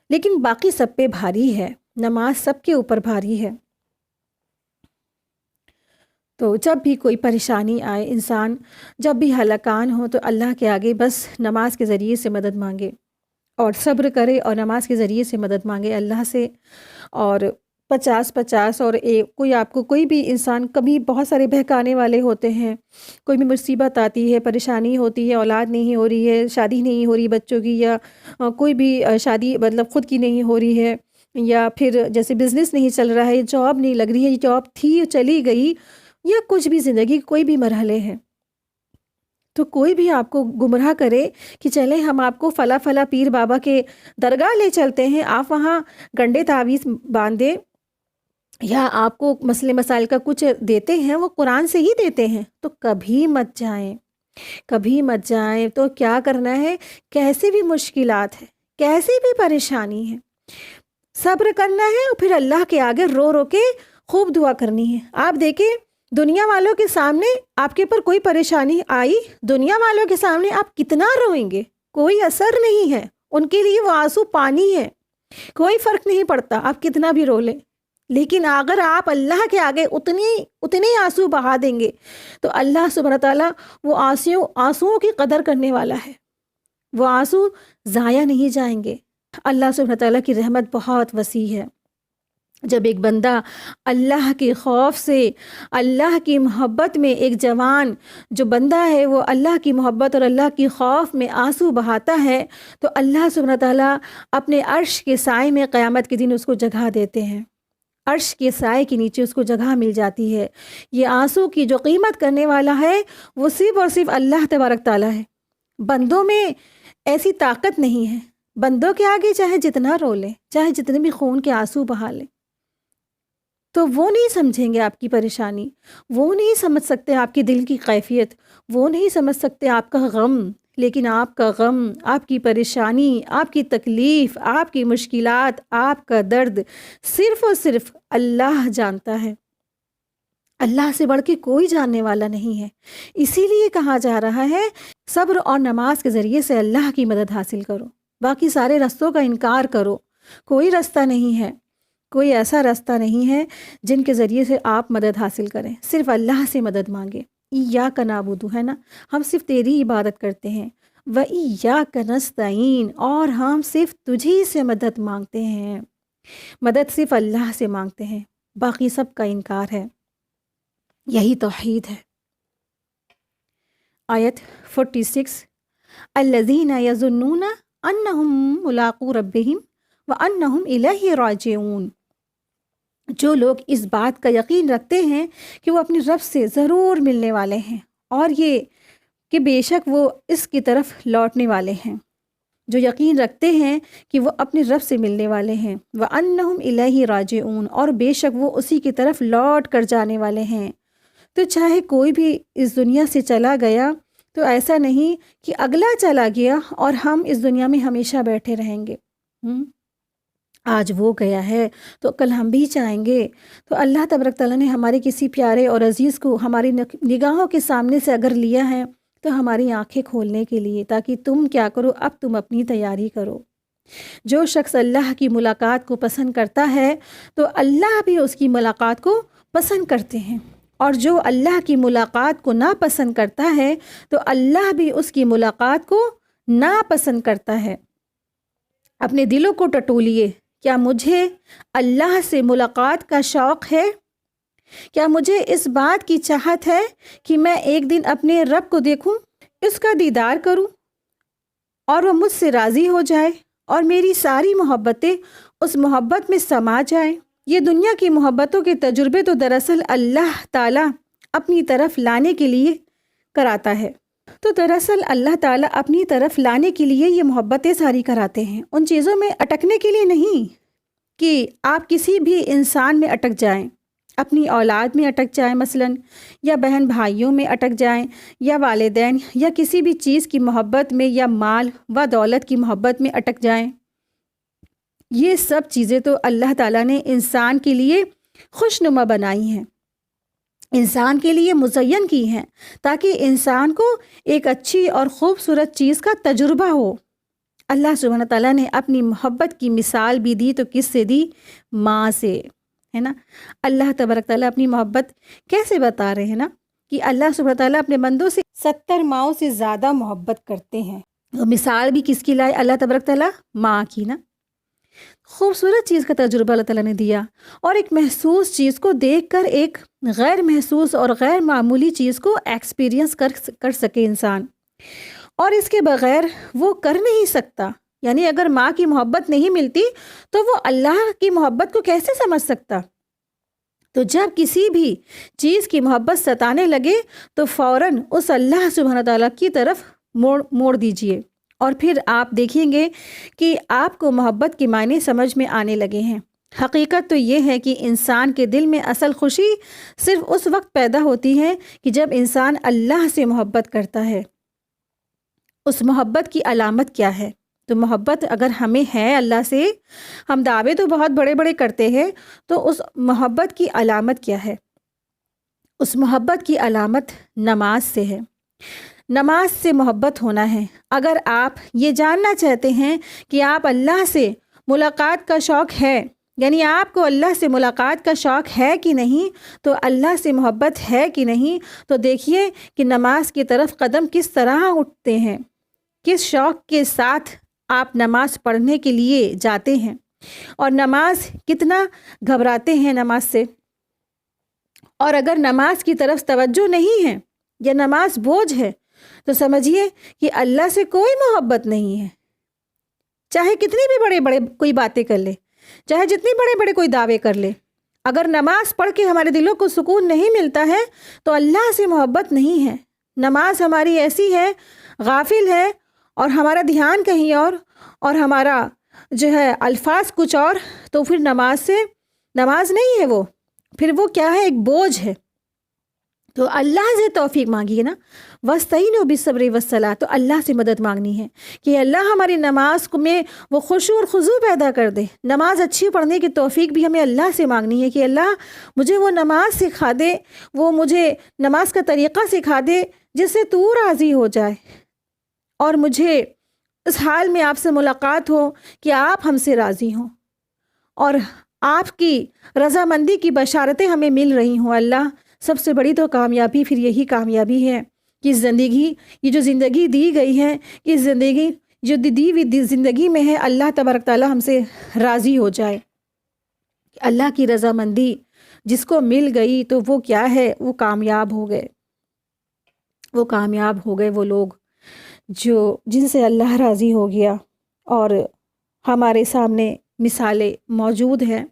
لیکن باقی سب پہ بھاری ہے، نماز سب کے اوپر بھاری ہے۔ تو جب بھی کوئی پریشانی آئے، انسان جب بھی ہلاکان ہو، تو اللہ کے آگے بس نماز کے ذریعے سے مدد مانگے اور صبر کرے، اور نماز کے ذریعے سے مدد مانگے اللہ سے۔ اور 50 اور کوئی بھی انسان، کبھی بہت سارے بہکانے والے ہوتے ہیں، کوئی بھی مصیبت آتی ہے، پریشانی ہوتی ہے، اولاد نہیں ہو رہی ہے، شادی نہیں ہو رہی بچوں کی، یا کوئی بھی شادی مطلب خود کی نہیں ہو رہی ہے، یا پھر جیسے بزنس نہیں چل رہا ہے، جاب نہیں لگ رہی ہے، جاب تھی چلی گئی، یا کچھ بھی زندگی کے کوئی بھی مرحلے ہیں، تو کوئی بھی آپ کو گمراہ کرے کہ چلیں ہم آپ کو فلاں پیر بابا کے درگاہ لے چلتے ہیں، آپ وہاں گنڈے تعویذ باندھ دیں، یا آپ کو مسئلے مسائل کا کچھ دیتے ہیں، وہ قرآن سے ہی دیتے ہیں، تو کبھی مت جائیں۔ تو کیا کرنا ہے؟ کیسی بھی مشکلات ہے، کیسی بھی پریشانی ہے، صبر کرنا ہے، اور پھر اللہ کے آگے رو رو کے خوب دعا کرنی ہے۔ آپ دیکھیں، دنیا والوں کے سامنے آپ کے پر کوئی پریشانی آئی، دنیا والوں کے سامنے آپ کتنا روئیں گے، کوئی اثر نہیں ہے، ان کے لیے وہ آنسو پانی ہے، کوئی فرق نہیں پڑتا آپ کتنا بھی رو لیں۔ لیکن اگر آپ اللہ کے آگے اتنے آنسو بہا دیں گے، تو اللہ سبحانہ تعالیٰ وہ آنسوؤں کی قدر کرنے والا ہے، وہ آنسو ضائع نہیں جائیں گے۔ اللہ سبحانہ تعالیٰ کی رحمت بہت وسیع ہے۔ جب ایک بندہ اللہ کے خوف سے، اللہ کی محبت میں، ایک جوان جو بندہ ہے وہ اللہ کی محبت اور اللہ کی خوف میں آنسو بہاتا ہے، تو اللہ سبحانہ تعالیٰ اپنے عرش کے سائے میں قیامت کے دن اس کو جگہ دیتے ہیں، عرش کے سائے کے نیچے اس کو جگہ مل جاتی ہے۔ یہ آنسو کی جو قیمت کرنے والا ہے وہ صرف اور صرف اللہ تبارک تعالیٰ ہے، بندوں میں ایسی طاقت نہیں ہے۔ بندوں کے آگے چاہے جتنا رو لیں، چاہے جتنے بھی خون کے آنسو بہا لیں، تو وہ نہیں سمجھیں گے آپ کی پریشانی، وہ نہیں سمجھ سکتے آپ کے دل کی کیفیت، وہ نہیں سمجھ سکتے آپ کا غم۔ لیکن آپ کا غم، آپ کی پریشانی، آپ کی تکلیف، آپ کی مشکلات، آپ کا درد صرف اور صرف اللہ جانتا ہے، اللہ سے بڑھ کے کوئی جاننے والا نہیں ہے۔ اسی لیے کہا جا رہا ہے صبر اور نماز کے ذریعے سے اللہ کی مدد حاصل کرو، باقی سارے رستوں کا انکار کرو۔ کوئی رستہ نہیں ہے، کوئی ایسا رستہ نہیں ہے جن کے ذریعے سے آپ مدد حاصل کریں، صرف اللہ سے مدد مانگیں۔ ایاک نعبد ہے نا، ہم صرف تیری عبادت کرتے ہیں، وَإِيَّاكَ نَسْتَعِينُ، اور ہم صرف تجھی سے مدد مانگتے ہیں، مدد صرف اللہ سے مانگتے ہیں، باقی سب کا انکار ہے۔ یہی توحید ہے۔ آیت 46، الَّذِينَ يَظُنُّونَ أَنَّهُمْ مُلَاقُو رَبِّهِمْ وَأَنَّهُمْ إِلَيْهِ رَاجِعُونَ، جو لوگ اس بات کا یقین رکھتے ہیں کہ وہ اپنے رب سے ضرور ملنے والے ہیں، اور یہ کہ بے شک وہ اس کی طرف لوٹنے والے ہیں، جو یقین رکھتے ہیں کہ وہ اپنے رب سے ملنے والے ہیں، وَأَنَّهُمْ إِلَيْهِ رَاجِعُونَ، اور بے شک وہ اسی کی طرف لوٹ کر جانے والے ہیں۔ تو چاہے کوئی بھی اس دنیا سے چلا گیا، تو ایسا نہیں کہ اگلا چلا گیا اور ہم اس دنیا میں ہمیشہ بیٹھے رہیں گے۔ آج وہ گیا ہے تو کل ہم بھی چاہیں گے۔ تو اللہ تبارک تعالیٰ نے ہمارے کسی پیارے اور عزیز کو ہماری نگاہوں کے سامنے سے اگر لیا ہے تو ہماری آنکھیں کھولنے کے لیے، تاکہ تم کیا کرو، اب تم اپنی تیاری کرو۔ جو شخص اللہ کی ملاقات کو پسند کرتا ہے تو اللہ بھی اس کی ملاقات کو پسند کرتے ہیں، اور جو اللہ کی ملاقات کو ناپسند کرتا ہے تو اللہ بھی اس کی ملاقات کو ناپسند کرتا ہے۔ اپنے دلوں کو ٹٹولیے، کیا مجھے اللہ سے ملاقات کا شوق ہے؟ کیا مجھے اس بات کی چاہت ہے کہ میں ایک دن اپنے رب کو دیکھوں، اس کا دیدار کروں اور وہ مجھ سے راضی ہو جائے اور میری ساری محبتیں اس محبت میں سما جائیں؟ یہ دنیا کی محبتوں کے تجربے تو دراصل اللہ تعالیٰ اپنی طرف لانے کے لیے کراتا ہے۔ تو دراصل اللہ تعالیٰ اپنی طرف لانے کے لیے یہ محبتیں ساری کراتے ہیں، ان چیزوں میں اٹکنے کے لیے نہیں کہ آپ کسی بھی انسان میں اٹک جائیں، اپنی اولاد میں اٹک جائیں مثلاً، یا بہن بھائیوں میں اٹک جائیں، یا والدین، یا کسی بھی چیز کی محبت میں، یا مال و دولت کی محبت میں اٹک جائیں۔ یہ سب چیزیں تو اللہ تعالیٰ نے انسان کے لیے خوشنما بنائی ہیں، انسان کے لیے مزین کی ہیں، تاکہ انسان کو ایک اچھی اور خوبصورت چیز کا تجربہ ہو۔ اللہ سبحانہ تعالیٰ نے اپنی محبت کی مثال بھی دی تو کس سے دی؟ ماں سے، ہے نا۔ اللہ تبارک تعالیٰ اپنی محبت کیسے بتا رہے ہیں نا، کہ اللہ سبحانہ تعالیٰ اپنے بندوں سے 70 ماؤں سے زیادہ محبت کرتے ہیں۔ تو مثال بھی کس کی لائے؟ اللہ تبارک تعالیٰ ماں کی نا۔ خوبصورت چیز کا تجربہ اللہ تعالیٰ نے دیا، اور ایک محسوس چیز کو دیکھ کر ایک غیر محسوس اور غیر معمولی چیز کو ایکسپیرینس کر سکے انسان، اور اس کے بغیر وہ کر نہیں سکتا۔ یعنی اگر ماں کی محبت نہیں ملتی تو وہ اللہ کی محبت کو کیسے سمجھ سکتا؟ تو جب کسی بھی چیز کی محبت ستانے لگے تو فوراً اس اللہ سبحانہ تعالیٰ کی طرف موڑ دیجئے، اور پھر آپ دیکھیں گے کہ آپ کو محبت کے معنی سمجھ میں آنے لگے ہیں۔ حقیقت تو یہ ہے کہ انسان کے دل میں اصل خوشی صرف اس وقت پیدا ہوتی ہے کہ جب انسان اللہ سے محبت کرتا ہے۔ اس محبت کی علامت کیا ہے؟ تو محبت اگر ہمیں ہے اللہ سے، ہم دعوے تو بہت بڑے بڑے کرتے ہیں، تو اس محبت کی علامت کیا ہے؟ اس محبت کی علامت نماز سے ہے۔ نماز سے محبت ہونا ہے۔ اگر آپ یہ جاننا چاہتے ہیں کہ آپ اللہ سے ملاقات کا شوق ہے، یعنی آپ کو اللہ سے ملاقات کا شوق ہے کہ نہیں، تو اللہ سے محبت ہے کہ نہیں، تو دیکھیے کہ نماز کی طرف قدم کس طرح اٹھتے ہیں، کس شوق کے ساتھ آپ نماز پڑھنے کے لیے جاتے ہیں، اور نماز کتنا گھبراتے ہیں نماز سے۔ اور اگر نماز کی طرف توجہ نہیں ہے یا نماز بوجھ ہے تو سمجھیے کہ اللہ سے کوئی محبت نہیں ہے، چاہے کتنی بھی بڑے بڑے کوئی باتیں کر لے، چاہے جتنی بڑے بڑے کوئی دعوے کر لے، اگر نماز پڑھ کے ہمارے دلوں کو سکون نہیں ملتا ہے تو اللہ سے محبت نہیں ہے۔ نماز ہماری ایسی ہے، غافل ہے، اور ہمارا دھیان کہیں اور ہمارا جو ہے الفاظ کچھ اور، تو پھر نماز نہیں ہے وہ، پھر وہ کیا ہے؟ ایک بوجھ ہے۔ تو اللہ سے توفیق مانگیے نا، وَاسْتَعِینُوا بِالصَّبْرِ وَالصَّلَاةِ، تو اللہ سے مدد مانگنی ہے کہ اللہ ہماری نماز میں وہ خشوع اور خضوع پیدا کر دے۔ نماز اچھی پڑھنے کی توفیق بھی ہمیں اللہ سے مانگنی ہے کہ اللہ مجھے وہ نماز سکھا دے، وہ مجھے نماز کا طریقہ سکھا دے جس سے تو راضی ہو جائے، اور مجھے اس حال میں آپ سے ملاقات ہو کہ آپ ہم سے راضی ہوں، اور آپ کی رضامندی کی بشارتیں ہمیں مل رہی ہوں۔ اللہ سب سے بڑی تو کامیابی پھر یہی کامیابی ہے کہ یہ جو زندگی دی گئی ہے، کہ زندگی جو دی ہوئی زندگی میں ہے، اللہ تبارک تعالیٰ ہم سے راضی ہو جائے۔ اللہ کی رضامندی جس کو مل گئی تو وہ کیا ہے؟ وہ کامیاب ہو گئے، وہ کامیاب ہو گئے وہ لوگ جن سے اللہ راضی ہو گیا۔ اور ہمارے سامنے مثالیں موجود ہیں،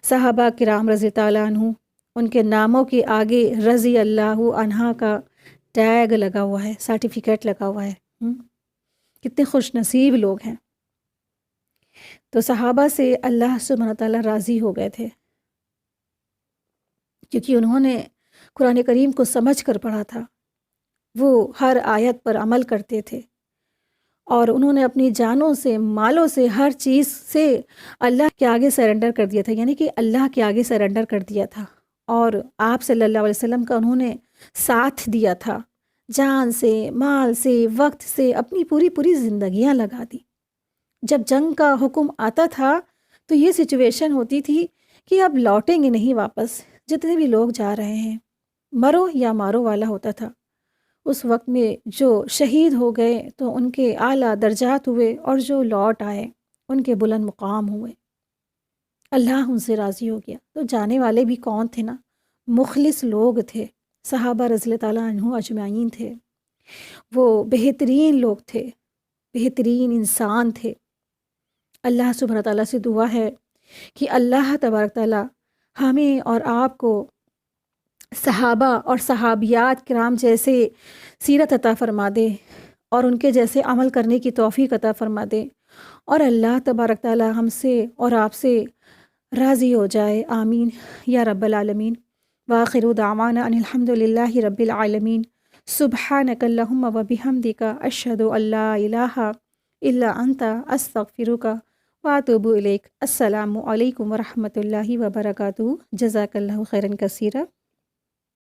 صحابہ کرام رضی تعالیٰ عنہ، ان کے ناموں کے آگے رضی اللہ عنہ کا ٹیگ لگا ہوا ہے، سرٹیفکیٹ لگا ہوا ہے۔ کتنے خوش نصیب لوگ ہیں۔ تو صحابہ سے اللہ سبحانہ تعالیٰ راضی ہو گئے تھے، کیونکہ انہوں نے قرآن کریم کو سمجھ کر پڑھا تھا، وہ ہر آیت پر عمل کرتے تھے، اور انہوں نے اپنی جانوں سے، مالوں سے، ہر چیز سے اللہ کے آگے سرنڈر کر دیا تھا، یعنی کہ اللہ کے آگے سرنڈر کر دیا تھا، اور آپ صلی اللہ علیہ وسلم کا انہوں نے ساتھ دیا تھا، جان سے، مال سے، وقت سے اپنی پوری زندگیاں لگا دی۔ جب جنگ کا حکم آتا تھا تو یہ سچویشن ہوتی تھی کہ اب لوٹیں گے نہیں واپس، جتنے بھی لوگ جا رہے ہیں، مرو یا مارو والا ہوتا تھا۔ اس وقت میں جو شہید ہو گئے تو ان کے اعلیٰ درجات ہوئے، اور جو لوٹ آئے ان کے بلند مقام ہوئے، اللہ ان سے راضی ہو گیا۔ تو جانے والے بھی کون تھے نا، مخلص لوگ تھے، صحابہ رضی اللہ تعالیٰ عنہ اجمعین تھے، وہ بہترین لوگ تھے، بہترین انسان تھے۔ اللہ سبحانہ تعالیٰ سے دعا ہے کہ اللہ تبارک تعالیٰ ہمیں اور آپ کو صحابہ اور صحابیات کرام جیسے سیرت عطا فرما دے، اور ان کے جیسے عمل کرنے کی توفیق عطا فرما دے، اور اللہ تبارک تعالیٰ ہم سے اور آپ سے راضی ہو جائے، آمین یا رب العالمین۔ وآخر دعوانا ان الحمد للہ رب العالمین۔ سبحانک اللہم و بحمدک، اشہد ان لا الہ الا انت، استغفرک واتوب الیک۔ السلام علیکم ورحمۃ اللہ وبرکاتہ۔ جزاک اللہ خیرا کثیرا۔